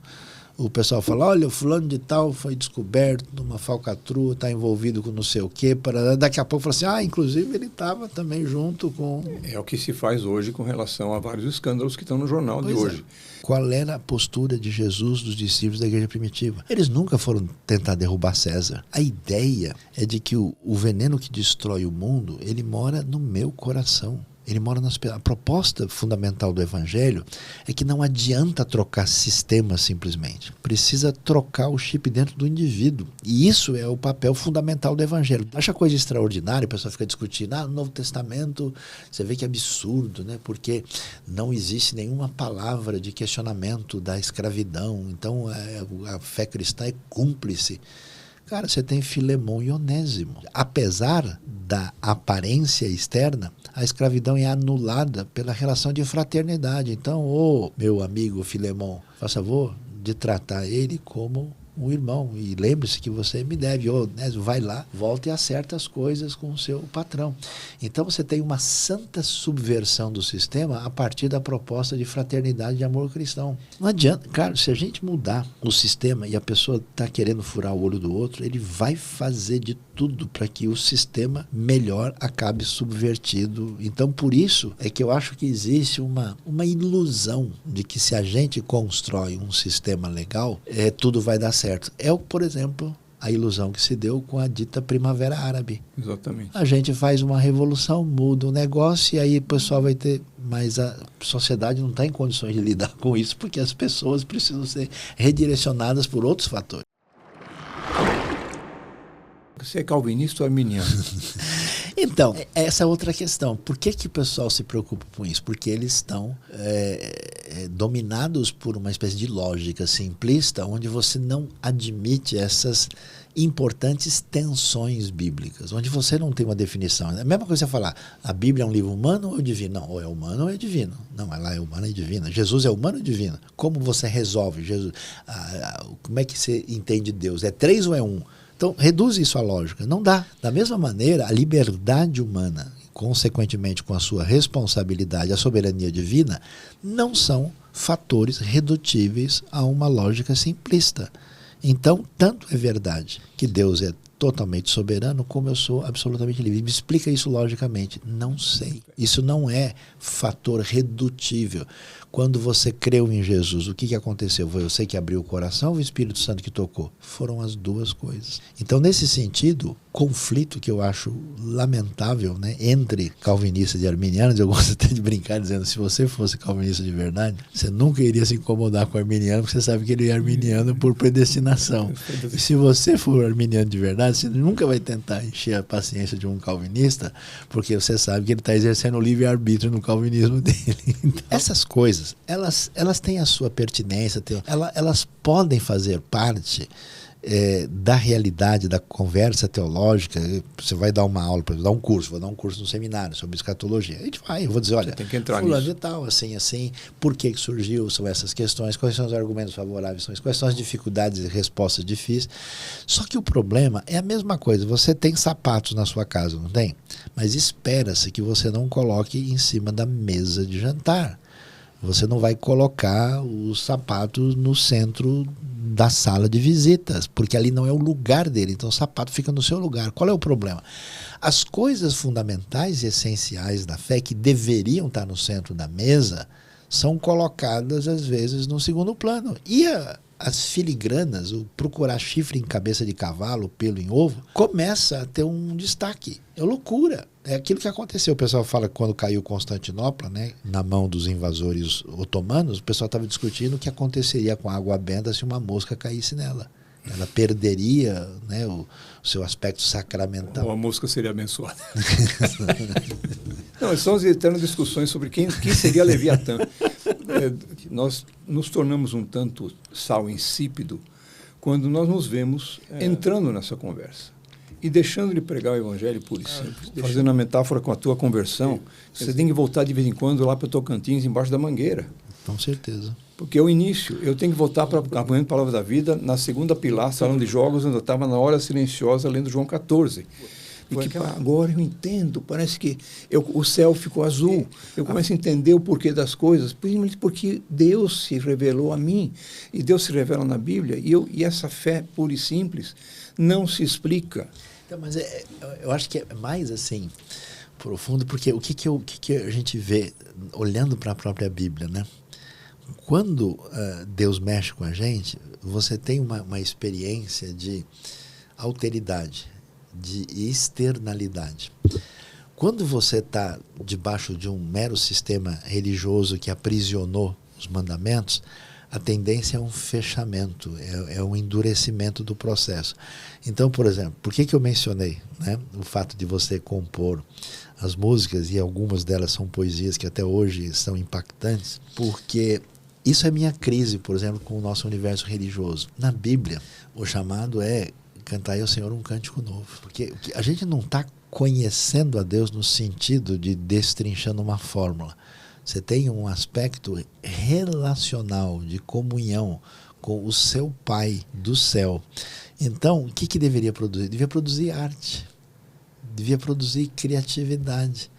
o pessoal fala, olha, o fulano de tal foi descoberto numa falcatrua, está envolvido com não sei o quê. Daqui a pouco fala assim, inclusive ele estava também junto com... É o que se faz hoje com relação a vários escândalos que estão no jornal de hoje. Qual era a postura de Jesus dos discípulos da igreja primitiva? Eles nunca foram tentar derrubar César. A ideia é de que o veneno que destrói o mundo, ele mora no meu coração. Ele mora nas... A proposta fundamental do Evangelho é que não adianta trocar sistema simplesmente. Precisa trocar o chip dentro do indivíduo. E isso é o papel fundamental do Evangelho. Acha coisa extraordinária, o pessoal fica discutindo, no Novo Testamento, você vê que é absurdo, né? Porque não existe nenhuma palavra de questionamento da escravidão. Então a fé cristã é cúmplice. Cara, você tem Filemão e Onésimo. Apesar da aparência externa, a escravidão é anulada pela relação de fraternidade. Então, meu amigo Filemão, faça favor de tratar ele como um irmão. E lembre-se que você me deve. Onésimo, vai lá, volta e acerta as coisas com o seu patrão. Então você tem uma santa subversão do sistema a partir da proposta de fraternidade e de amor cristão. Não adianta, cara, se a gente mudar o sistema e a pessoa está querendo furar o olho do outro, ele vai fazer de tudo para que o sistema melhor acabe subvertido. Então, por isso é que eu acho que existe uma ilusão de que se a gente constrói um sistema legal, tudo vai dar certo. Por exemplo, a ilusão que se deu com a dita Primavera Árabe. Exatamente. A gente faz uma revolução, muda o negócio e aí o pessoal vai ter... Mas a sociedade não está em condições de lidar com isso porque as pessoas precisam ser redirecionadas por outros fatores. Você é calvinista ou arminiano? Então, essa é outra questão. Por que o pessoal se preocupa com isso? Porque eles estão dominados por uma espécie de lógica simplista, onde você não admite essas importantes tensões bíblicas, onde você não tem uma definição. É a mesma coisa você falar, a Bíblia é um livro humano ou divino? Não, ou é humano ou é divino. Não, ela é humana e divina. Jesus é humano ou divino? Como você resolve? Jesus, como é que você entende Deus? É 3 ou é 1? Então, reduz isso à lógica. Não dá. Da mesma maneira, a liberdade humana, consequentemente com a sua responsabilidade, a soberania divina, não são fatores redutíveis a uma lógica simplista. Então, tanto é verdade que Deus é totalmente soberano, como eu sou absolutamente livre. Me explica isso logicamente. Não sei. Isso não é fator redutível. Quando você creu em Jesus, o que aconteceu? Foi você que abriu o coração ou o Espírito Santo que tocou? Foram as duas coisas. Então, nesse sentido, conflito que eu acho lamentável, né, entre calvinistas e arminianos. Eu gosto até de brincar dizendo, se você fosse calvinista de verdade, você nunca iria se incomodar com o arminiano, porque você sabe que ele é arminiano por predestinação. E se você for arminiano de verdade, você nunca vai tentar encher a paciência de um calvinista, porque você sabe que ele está exercendo o livre-arbítrio no calvinismo dele. Então, essas coisas, elas têm a sua pertinência, elas podem fazer parte da realidade, da conversa teológica. Você vai dar uma aula, vou dar um curso no seminário sobre escatologia. Eu vou dizer, olha, tem que entrar fulano nisso. e tal, assim, por que surgiu, são essas questões, quais são os argumentos favoráveis, quais são as dificuldades e respostas difíceis. Só que o problema é a mesma coisa, você tem sapatos na sua casa, não tem? Mas espera-se que você não coloque em cima da mesa de jantar. Você não vai colocar os sapatos no centro da sala de visitas, porque ali não é o lugar dele, então o sapato fica no seu lugar. Qual é o problema? As coisas fundamentais e essenciais da fé, que deveriam estar no centro da mesa, são colocadas às vezes no segundo plano. E as filigranas, o procurar chifre em cabeça de cavalo, pelo em ovo, começa a ter um destaque. É loucura. É aquilo que aconteceu. O pessoal fala que quando caiu Constantinopla, né, na mão dos invasores otomanos, o pessoal estava discutindo o que aconteceria com a água benta se uma mosca caísse nela. Ela perderia, né, o seu aspecto sacramental. Ou a mosca seria abençoada. Não, são as eternas discussões sobre quem seria Leviatã. Nós nos tornamos um tanto sal insípido quando nós nos vemos entrando nessa conversa e deixando de pregar o evangelho puro e simples. Fazendo a metáfora com a tua conversão, você tem que voltar de vez em quando lá para o Tocantins, embaixo da mangueira. Com certeza. Porque é o início. Eu tenho que voltar para a Palavra da Vida, na segunda pilar, salão de jogos, onde eu estava na hora silenciosa lendo João 14. E que agora eu entendo, parece que o céu ficou azul. Eu começo a entender o porquê das coisas, principalmente porque Deus se revelou a mim, e Deus se revela na Bíblia, e essa fé pura e simples não se explica. Então, mas eu acho que é mais assim, profundo, porque o que a gente vê olhando para a própria Bíblia, né? Quando Deus mexe com a gente, você tem uma experiência de alteridade, de externalidade. Quando você está debaixo de um mero sistema religioso que aprisionou os mandamentos, a tendência é um fechamento, é um endurecimento do processo. Então, por exemplo, por que eu mencionei, né, o fato de você compor as músicas, e algumas delas são poesias que até hoje são impactantes? Porque isso é minha crise, por exemplo, com o nosso universo religioso. Na Bíblia, o chamado é cantai ao Senhor um cântico novo. Porque a gente não está conhecendo a Deus no sentido de destrinchando uma fórmula. Você tem um aspecto relacional, de comunhão com o seu Pai do céu. Então, o que deveria produzir? Devia produzir arte, devia produzir criatividade,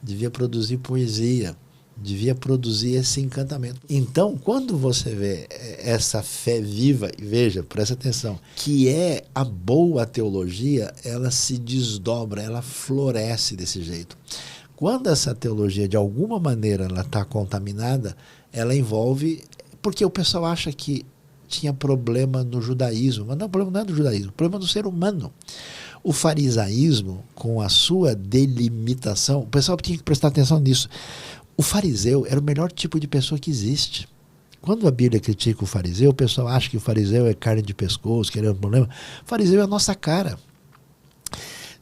devia produzir poesia, devia produzir esse encantamento. Então, quando você vê essa fé viva, e veja, presta atenção, que é a boa teologia, ela se desdobra, ela floresce desse jeito. Quando essa teologia, de alguma maneira, ela está contaminada, ela envolve... Porque o pessoal acha que tinha problema no judaísmo, mas não, o problema não é do judaísmo, o problema é do ser humano. O farisaísmo, com a sua delimitação, o pessoal tinha que prestar atenção nisso. O fariseu era o melhor tipo de pessoa que existe. Quando a Bíblia critica o fariseu, o pessoal acha que o fariseu é carne de pescoço, que ele é um problema. O fariseu é a nossa cara.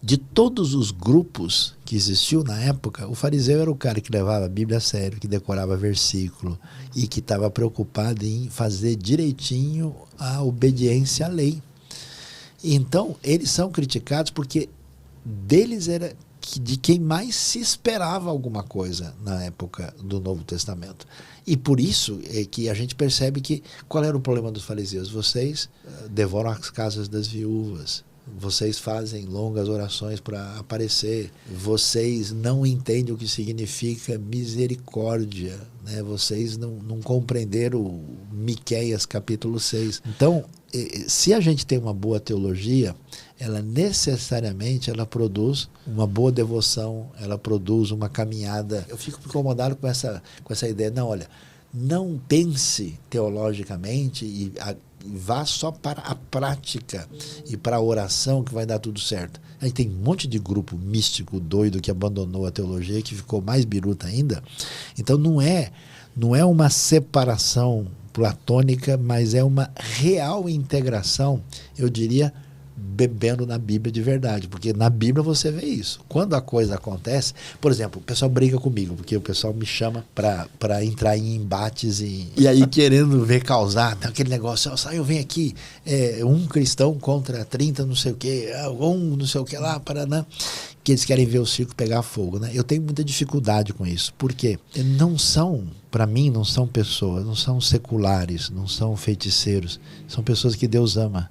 De todos os grupos que existiu na época, o fariseu era o cara que levava a Bíblia a sério, que decorava versículo e que estava preocupado em fazer direitinho a obediência à lei. Então, eles são criticados porque deles era de quem mais se esperava alguma coisa na época do Novo Testamento. E por isso é que a gente percebe que qual era o problema dos fariseus? Vocês devoram as casas das viúvas, vocês fazem longas orações para aparecer, vocês não entendem o que significa misericórdia, né? Vocês não compreenderam Miqueias capítulo 6. Então, se a gente tem uma boa teologia, ela necessariamente produz uma boa devoção, ela produz uma caminhada. Eu fico incomodado com essa ideia. Não, olha, não pense teologicamente vá só para a prática e para a oração que vai dar tudo certo. Aí tem um monte de grupo místico doido que abandonou a teologia, que ficou mais biruta ainda. Então não é uma separação platônica, mas é uma real integração, eu diria, bebendo na Bíblia de verdade, porque na Bíblia você vê isso. Quando a coisa acontece, por exemplo, o pessoal briga comigo, porque o pessoal me chama para entrar em embates e aí querendo ver causar, aquele negócio, eu venho aqui, um cristão contra 30 não sei o que, não sei o que lá, Paraná, que eles querem ver o circo pegar fogo, né? Eu tenho muita dificuldade com isso, porque para mim, não são pessoas, não são seculares, não são feiticeiros, são pessoas que Deus ama,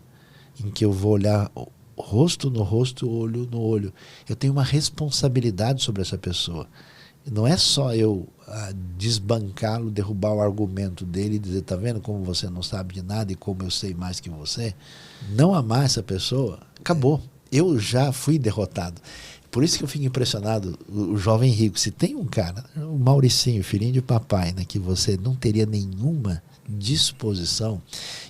em que eu vou olhar rosto no rosto, olho no olho. Eu tenho uma responsabilidade sobre essa pessoa. Não é só eu desbancá-lo, derrubar o argumento dele e dizer, tá vendo como você não sabe de nada e como eu sei mais que você. Não amar essa pessoa, acabou. Eu já fui derrotado. Por isso que eu fico impressionado, o jovem rico. Se tem um cara, o Mauricinho, filhinho de papai, né, que você não teria nenhuma disposição,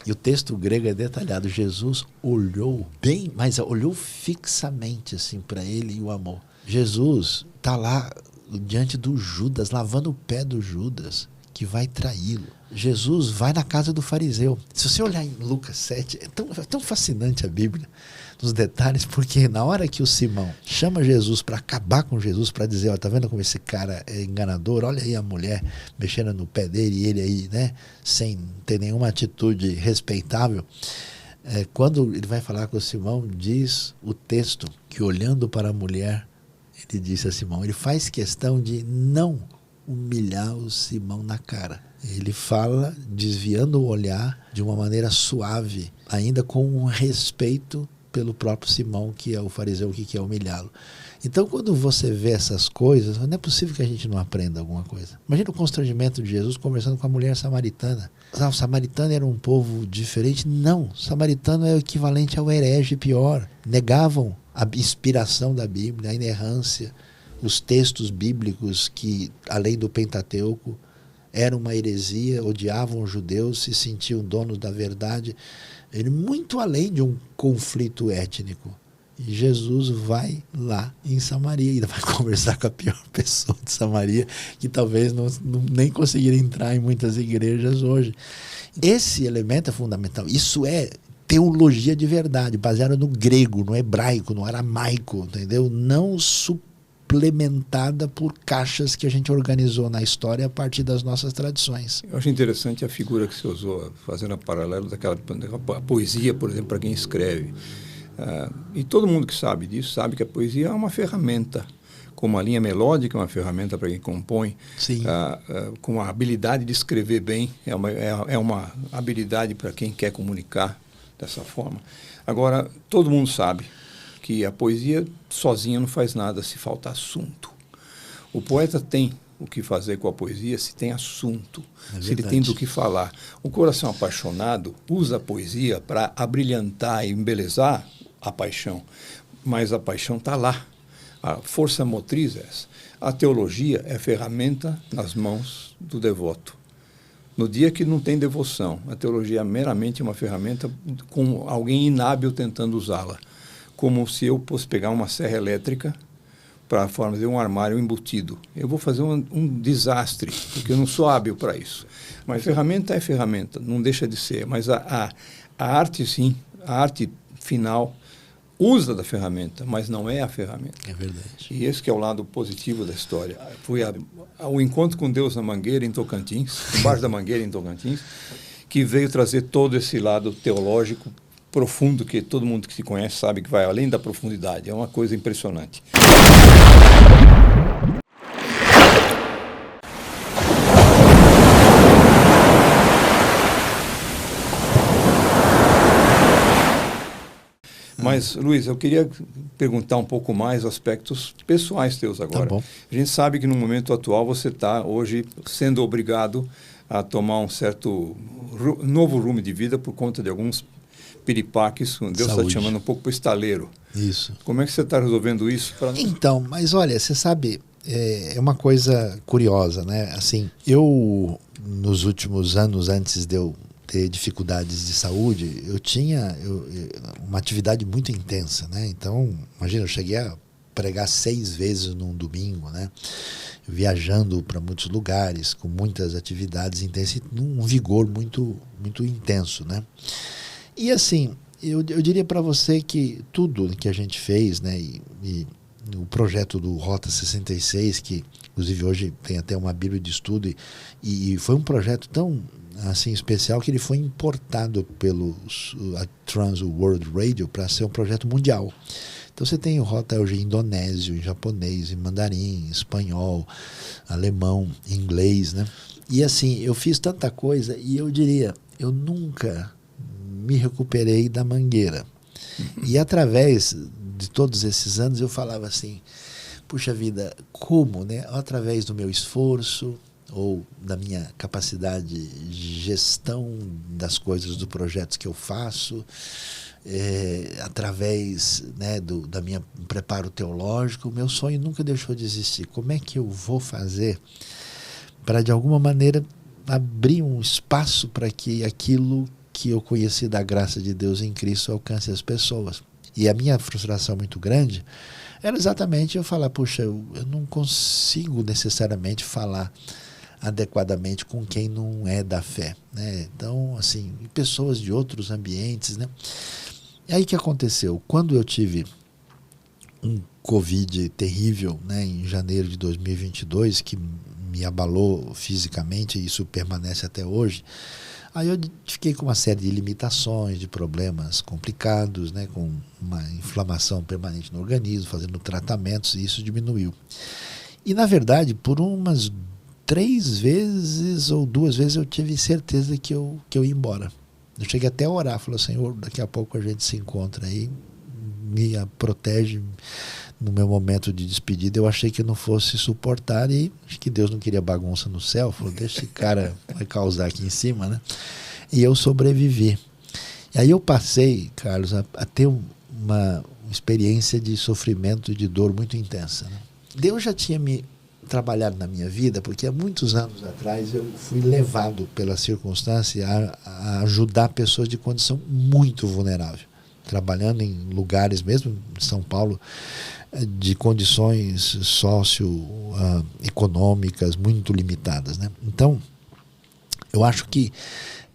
e o texto grego é detalhado, Jesus olhou bem, mas olhou fixamente assim para ele e o amou. Jesus está lá diante do Judas, lavando o pé do Judas, que vai traí-lo. Jesus vai na casa do fariseu. Se você olhar em Lucas 7, é tão fascinante a Bíblia, nos detalhes, porque na hora que o Simão chama Jesus para acabar com Jesus, para dizer, tá vendo como esse cara é enganador? Olha aí a mulher mexendo no pé dele e ele aí, né, sem ter nenhuma atitude respeitável. Quando ele vai falar com o Simão, diz o texto que olhando para a mulher, ele disse a Simão, ele faz questão de não humilhar o Simão na cara. Ele fala desviando o olhar de uma maneira suave, ainda com um respeito pelo próprio Simão, que é o fariseu que quer humilhá-lo. Então, quando você vê essas coisas, não é possível que a gente não aprenda alguma coisa. Imagina o constrangimento de Jesus conversando com a mulher samaritana. O samaritano era um povo diferente? Não, o samaritano é o equivalente ao herege pior. Negavam a inspiração da Bíblia, a inerrância, os textos bíblicos que, além do Pentateuco, eram uma heresia, odiavam os judeus, se sentiam donos da verdade. Ele muito além de um conflito étnico. E Jesus vai lá em Samaria e vai conversar com a pior pessoa de Samaria, que talvez nem conseguiria entrar em muitas igrejas hoje. Esse elemento é fundamental. Isso é teologia de verdade, baseada no grego, no hebraico, no aramaico, entendeu? Não suplementada por caixas que a gente organizou na história a partir das nossas tradições. Eu acho interessante a figura que você usou, fazendo a paralelo daquela poesia, por exemplo, para quem escreve. E todo mundo que sabe disso sabe que a poesia é uma ferramenta, como a linha melódica é uma ferramenta para quem compõe. Sim. Com a habilidade de escrever bem, é uma habilidade para quem quer comunicar dessa forma. Agora, todo mundo sabe que a poesia sozinha não faz nada se falta assunto. O poeta tem o que fazer com a poesia se tem assunto, se ele tem do que falar. O coração apaixonado usa a poesia para abrilhantar e embelezar a paixão, mas a paixão está lá. A força motriz é essa. A teologia é ferramenta nas mãos do devoto. No dia que não tem devoção, a teologia é meramente uma ferramenta com alguém inábil tentando usá-la. Como se eu fosse pegar uma serra elétrica para fazer um armário embutido. Eu vou fazer um desastre, porque eu não sou hábil para isso. Mas ferramenta é ferramenta, não deixa de ser. Mas a arte, sim, a arte final usa da ferramenta, mas não é a ferramenta. É verdade. E esse que é o lado positivo da história. Foi o encontro com Deus na Mangueira, em Tocantins, embaixo da Mangueira, em Tocantins, que veio trazer todo esse lado teológico profundo, que todo mundo que se conhece sabe que vai além da profundidade. É uma coisa impressionante. Mas, Luiz, eu queria perguntar um pouco mais aspectos pessoais teus agora. Tá bom. A gente sabe que no momento atual você está hoje sendo obrigado a tomar um certo novo rumo de vida por conta de alguns piripaques. Deus está te chamando um pouco para o estaleiro. Isso. Como é que você está resolvendo isso? Então, mas olha, você sabe, é uma coisa curiosa, né? Assim, eu, nos últimos anos, antes de eu ter dificuldades de saúde, eu tinha uma atividade muito intensa, né? Então, imagina, eu cheguei a pregar 6 vezes num domingo, né? Viajando para muitos lugares, com muitas atividades intensas, num vigor muito, muito intenso, né? E assim, eu diria para você que tudo que a gente fez, né? E o projeto do Rota 66, que inclusive hoje tem até uma bíblia de estudo, e foi um projeto tão assim especial que ele foi importado pelo Trans World Radio para ser um projeto mundial. Então você tem o Rota hoje em indonésio, em japonês, em mandarim, em espanhol, alemão, inglês, né? E assim, eu fiz tanta coisa e eu diria, eu nunca me recuperei da mangueira. E através de todos esses anos eu falava assim, puxa vida, como, né? Através do meu esforço ou da minha capacidade de gestão das coisas, dos projetos que eu faço, através, né, da minha preparo teológico, o meu sonho nunca deixou de existir. Como é que eu vou fazer para, de alguma maneira, abrir um espaço para que aquilo que eu conheci da graça de Deus em Cristo alcance as pessoas? E a minha frustração muito grande era exatamente eu falar, puxa, eu não consigo necessariamente falar adequadamente com quem não é da fé, né? Então, assim, pessoas de outros ambientes, né? E aí o que aconteceu? Quando eu tive um Covid terrível, né, em janeiro de 2022, que me abalou fisicamente, e isso permanece até hoje, aí eu fiquei com uma série de limitações, de problemas complicados, né, com uma inflamação permanente no organismo, fazendo tratamentos, e isso diminuiu. E, na verdade, por umas 3 vezes ou 2 vezes eu tive certeza que eu ia embora. Eu cheguei até a orar, falei, Senhor, daqui a pouco a gente se encontra aí, me protege no meu momento de despedida. Eu achei que eu não fosse suportar e acho que Deus não queria bagunça no céu, falou, deixa esse cara vai causar aqui em cima, né? E eu sobrevivi. E aí eu passei, Carlos, a ter uma experiência de sofrimento e de dor muito intensa, né? Deus já tinha me trabalhado na minha vida, porque há muitos anos atrás eu fui levado pela circunstância a ajudar pessoas de condição muito vulnerável, trabalhando em lugares, mesmo em São Paulo, de condições socioeconômicas muito limitadas, né? Então, eu acho que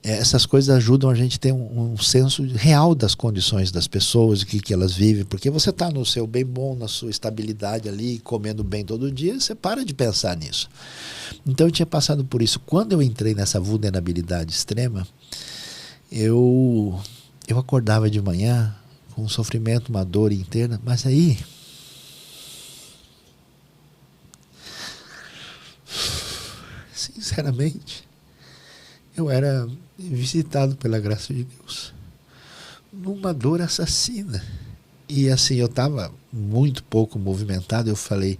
essas coisas ajudam a gente a ter um senso real das condições das pessoas, o que elas vivem, porque você está no seu bem bom, na sua estabilidade ali, comendo bem todo dia, você para de pensar nisso. Então eu tinha passado por isso. Quando eu entrei nessa vulnerabilidade extrema, eu acordava de manhã com um sofrimento, uma dor interna, mas aí sinceramente eu era visitado pela graça de Deus numa dor assassina. E assim, eu estava muito pouco movimentado, eu falei,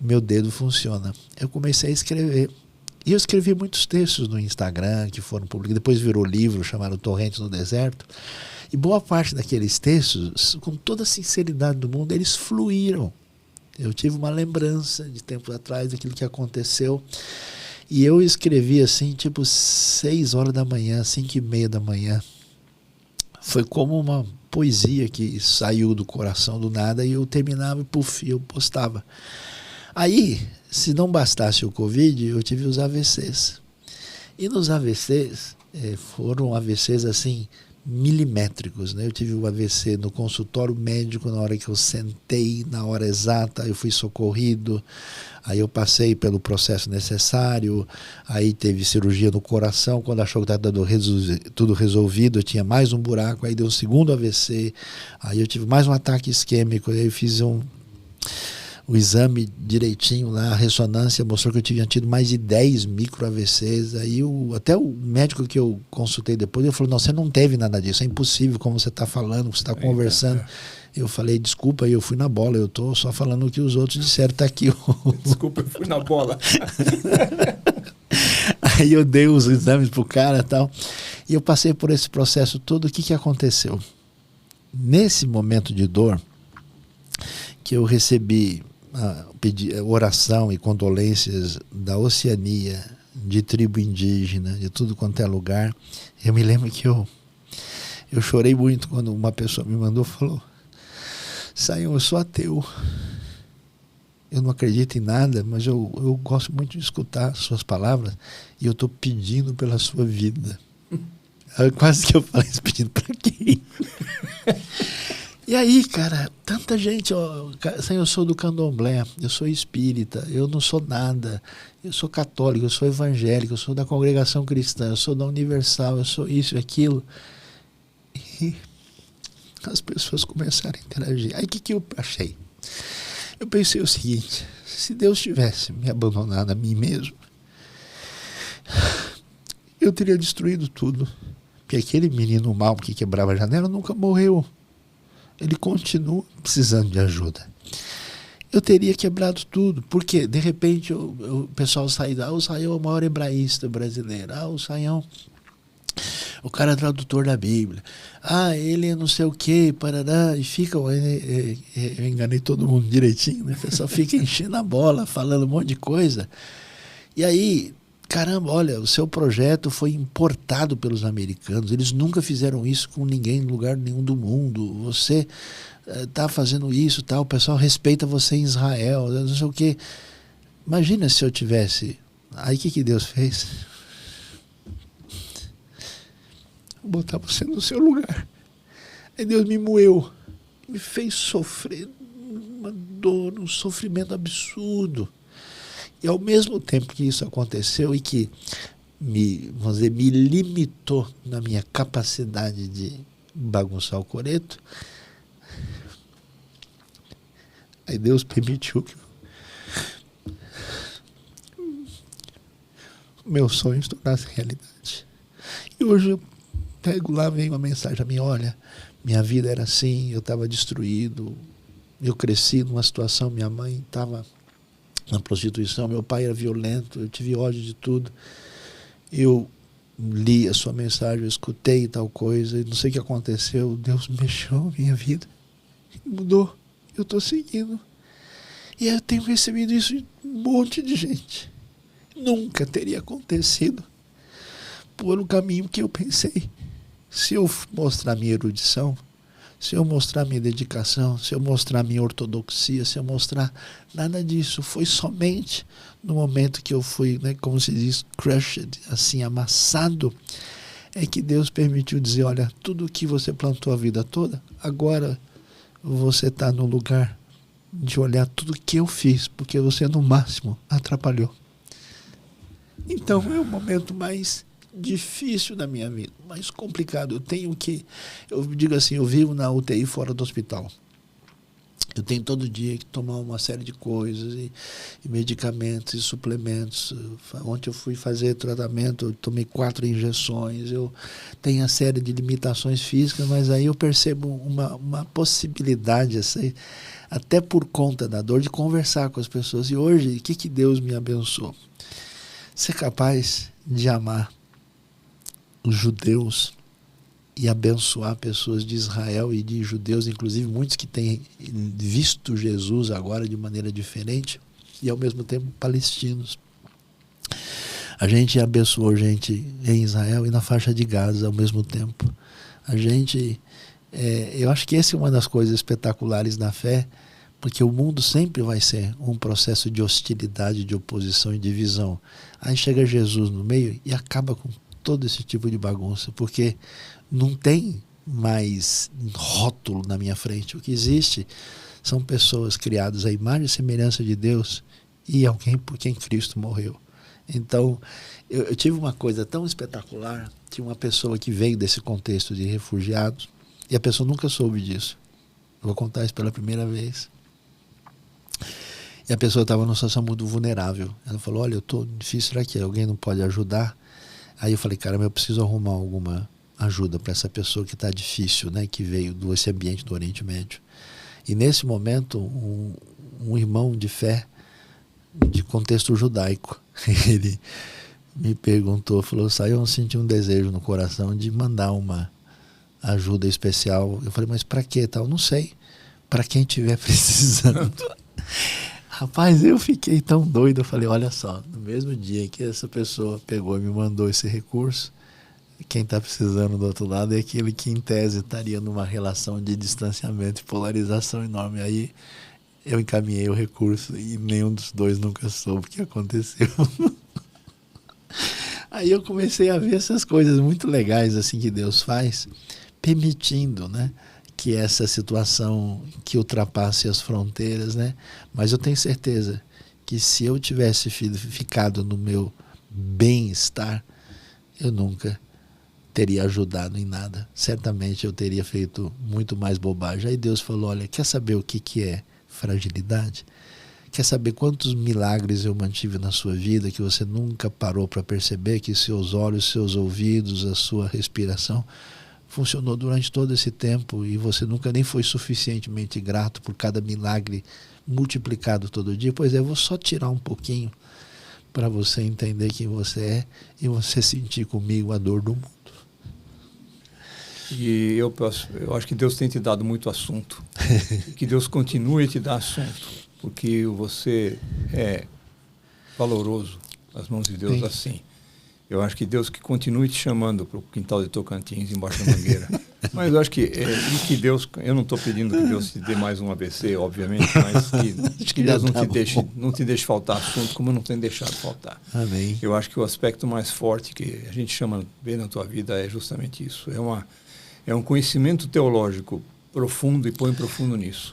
meu dedo funciona. Eu comecei a escrever. E eu escrevi muitos textos no Instagram que foram publicados, depois virou livro chamado Torrentes no Deserto. E boa parte daqueles textos, com toda a sinceridade do mundo, eles fluíram. Eu tive uma lembrança de tempos atrás daquilo que aconteceu. E eu escrevi assim, tipo 6 horas da manhã, 5:30 da manhã. Foi como uma poesia que saiu do coração do nada e eu terminava e puf, eu postava. Aí, se não bastasse o Covid, eu tive os AVCs. E nos AVCs, foram AVCs assim, milimétricos, né? Eu tive o AVC no consultório médico, na hora que eu sentei, na hora exata, eu fui socorrido, aí eu passei pelo processo necessário, aí teve cirurgia no coração, quando achou que estava tudo resolvido, eu tinha mais um buraco, aí deu um segundo AVC, aí eu tive mais um ataque isquêmico, aí eu fiz o exame direitinho lá, a ressonância mostrou que eu tinha tido mais de 10 micro AVCs. Aí até o médico que eu consultei depois, ele falou, não, você não teve nada disso, é impossível como você está falando, você está conversando. Eu falei, desculpa, eu fui na bola, eu estou só falando o que os outros disseram, está aqui. Desculpa, eu fui na bola. Aí eu dei os exames pro cara e tal, e eu passei por esse processo todo. O que aconteceu? Nesse momento de dor, que eu recebi oração e condolências da Oceania, de tribo indígena, de tudo quanto é lugar. Eu me lembro que eu chorei muito quando uma pessoa me mandou, falou: Sayão, eu sou ateu, eu não acredito em nada, mas eu gosto muito de escutar suas palavras e eu estou pedindo pela sua vida. Quase que eu falei isso, pedindo para quem? E aí, cara, tanta gente, ó, eu sou do candomblé, eu sou espírita, eu não sou nada, eu sou católico, eu sou evangélico, eu sou da congregação cristã, eu sou da Universal, eu sou isso e aquilo. E as pessoas começaram a interagir. Aí o que eu achei? Eu pensei o seguinte: se Deus tivesse me abandonado a mim mesmo, eu teria destruído tudo. Porque aquele menino mau que quebrava a janela nunca morreu. Ele continua precisando de ajuda. Eu teria quebrado tudo, porque de repente o pessoal sai o Sayão é o maior hebraísta brasileiro. O Sayão, o cara é tradutor da Bíblia. Ele é não sei o que, parará, e fica, eu enganei todo mundo direitinho, né? O pessoal fica enchendo a bola, falando um monte de coisa. E aí, caramba, olha, o seu projeto foi importado pelos americanos, eles nunca fizeram isso com ninguém em lugar nenhum do mundo, você está fazendo isso, o pessoal respeita você em Israel, não sei o quê. Imagina se eu tivesse... Aí o que Deus fez? Vou botar você no seu lugar. Aí Deus me moeu, me fez sofrer uma dor, um sofrimento absurdo. E ao mesmo tempo que isso aconteceu e que me limitou na minha capacidade de bagunçar o coreto, aí Deus permitiu que o meu sonho se tornasse realidade. E hoje eu pego lá, vem uma mensagem a mim: olha, minha vida era assim, eu estava destruído, eu cresci numa situação, minha mãe estava na prostituição, meu pai era violento, eu tive ódio de tudo. Eu li a sua mensagem, eu escutei tal coisa, e não sei o que aconteceu, Deus mexeu na minha vida, mudou, eu estou seguindo. E eu tenho recebido isso de um monte de gente. Nunca teria acontecido por um caminho que eu pensei. Se eu mostrar minha erudição, se eu mostrar minha dedicação, se eu mostrar minha ortodoxia, se eu mostrar nada disso, foi somente no momento que eu fui, né, como se diz, crushed, assim, amassado, é que Deus permitiu dizer: olha, tudo que você plantou a vida toda, agora você está no lugar de olhar tudo que eu fiz, porque você no máximo atrapalhou. Então é o momento mais difícil da minha vida, mais complicado. Eu digo assim, eu vivo na UTI fora do hospital. Eu tenho todo dia que tomar uma série de coisas, e medicamentos e suplementos. Ontem eu fui fazer tratamento, eu tomei 4 injeções, eu tenho a série de limitações físicas, mas aí eu percebo uma possibilidade, assim, até por conta da dor, de conversar com as pessoas. E hoje, o que Deus me abençoou? Ser capaz de amar os judeus e abençoar pessoas de Israel e de judeus, inclusive muitos que têm visto Jesus agora de maneira diferente, e ao mesmo tempo palestinos. A gente abençoou gente em Israel e na faixa de Gaza ao mesmo tempo. A gente, eu acho que essa é uma das coisas espetaculares da fé, porque o mundo sempre vai ser um processo de hostilidade, de oposição e divisão. Aí chega Jesus no meio e acaba com todo esse tipo de bagunça, porque não tem mais rótulo na minha frente. O que existe são pessoas criadas à imagem e semelhança de Deus e alguém por quem Cristo morreu. Então, eu tive uma coisa tão espetacular. Tinha uma pessoa que veio desse contexto de refugiados e a pessoa nunca soube disso. Eu vou contar isso pela primeira vez. E a pessoa estava numa situação muito vulnerável. Ela falou: olha, eu estou difícil, será que alguém não pode ajudar? Aí eu falei: caramba, eu preciso arrumar alguma ajuda para essa pessoa que está difícil, né, que veio desse ambiente do Oriente Médio. E nesse momento, um irmão de fé, de contexto judaico, ele me perguntou, falou: Sayão, eu senti um desejo no coração de mandar uma ajuda especial. Eu falei: mas para quê tal? Não sei, para quem estiver precisando. Rapaz, eu fiquei tão doido. Eu falei, olha só, no mesmo dia que essa pessoa pegou e me mandou esse recurso, quem está precisando do outro lado é aquele que, em tese, estaria numa relação de distanciamento e polarização enorme. Aí eu encaminhei o recurso e nenhum dos dois nunca soube o que aconteceu. Aí eu comecei a ver essas coisas muito legais assim que Deus faz, permitindo, né, que essa situação que ultrapasse as fronteiras, né? Mas eu tenho certeza que se eu tivesse ficado no meu bem-estar, eu nunca teria ajudado em nada. Certamente eu teria feito muito mais bobagem. Aí Deus falou, olha, quer saber o que é fragilidade? Quer saber quantos milagres eu mantive na sua vida que você nunca parou para perceber, que seus olhos, seus ouvidos, a sua respiração funcionou durante todo esse tempo e você nunca nem foi suficientemente grato por cada milagre multiplicado todo dia? Pois é, eu vou só tirar um pouquinho para você entender quem você é e você sentir comigo a dor do mundo. E eu acho que Deus tem te dado muito assunto. Que Deus continue a te dar assunto, porque você é valoroso nas mãos de Deus. Sim. Assim. Eu acho que Deus que continue te chamando para o quintal de Tocantins, embaixo da mangueira. Mas eu acho que, que Deus, eu não estou pedindo que Deus te dê mais um ABC, obviamente, mas que Deus não te deixe faltar assunto, como não tem deixado faltar. Amém. Eu acho que o aspecto mais forte que a gente chama bem na tua vida é justamente isso. É um conhecimento teológico profundo e põe profundo nisso.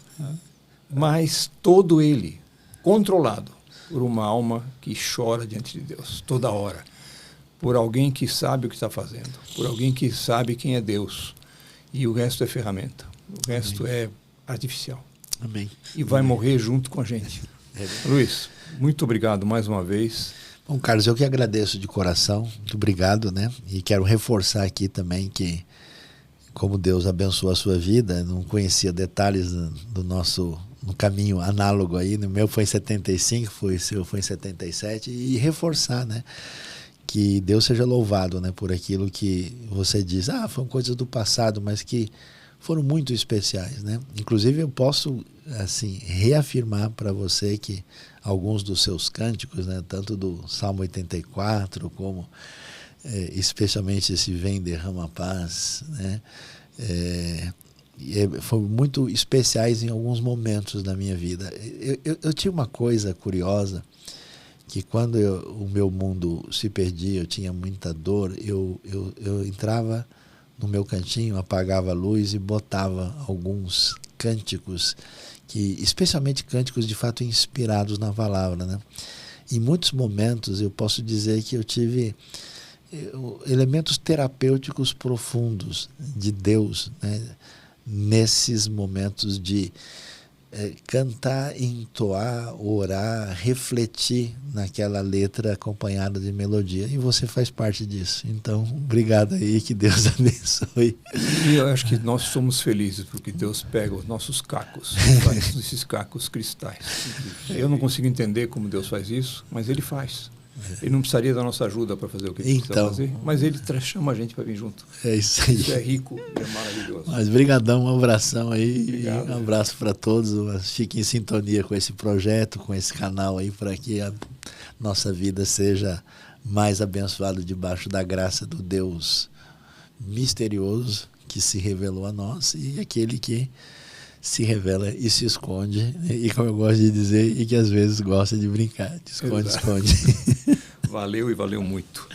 Mas todo ele controlado por uma alma que chora diante de Deus toda hora. Por alguém que sabe o que está fazendo, por alguém que sabe quem é Deus. E o resto é ferramenta, o resto Amém. É artificial. Amém. E vai morrer junto com a gente. Luiz, muito obrigado mais uma vez. Bom, Carlos, eu que agradeço de coração, muito obrigado, né? E quero reforçar aqui também que, como Deus abençoou a sua vida, não conhecia detalhes do nosso no caminho análogo aí, no meu foi em 75, o seu foi em 77, e reforçar, né? Que Deus seja louvado, né, por aquilo que você diz. Foram coisas do passado, mas que foram muito especiais, né? Inclusive eu posso assim reafirmar para você que alguns dos seus cânticos, né, tanto do Salmo 84 como especialmente esse Vem Derrama a Paz, né, foram muito especiais em alguns momentos da minha vida. Eu tinha uma coisa curiosa, que quando o meu mundo se perdia, eu tinha muita dor, eu entrava no meu cantinho, apagava a luz e botava alguns cânticos, especialmente cânticos de fato inspirados na palavra, né? Em muitos momentos eu posso dizer que eu tive elementos terapêuticos profundos de Deus, né? Nesses momentos de cantar, entoar, orar, refletir naquela letra acompanhada de melodia. E você faz parte disso. Então, obrigado aí, que Deus abençoe. E eu acho que nós somos felizes porque Deus pega os nossos cacos, faz esses cacos cristais. Eu não consigo entender como Deus faz isso, mas Ele faz. Ele não precisaria da nossa ajuda para fazer o que ele precisa fazer, mas Ele chama a gente para vir junto. É isso aí. Isso é rico, é maravilhoso. Mas brigadão, um abração aí. Obrigado. E um abraço para todos. Fiquem em sintonia com esse projeto, com esse canal aí, para que a nossa vida seja mais abençoada debaixo da graça do Deus misterioso que se revelou a nós e aquele que se revela e se esconde, e como eu gosto de dizer, e que às vezes gosta de brincar, de esconde. Valeu e valeu muito.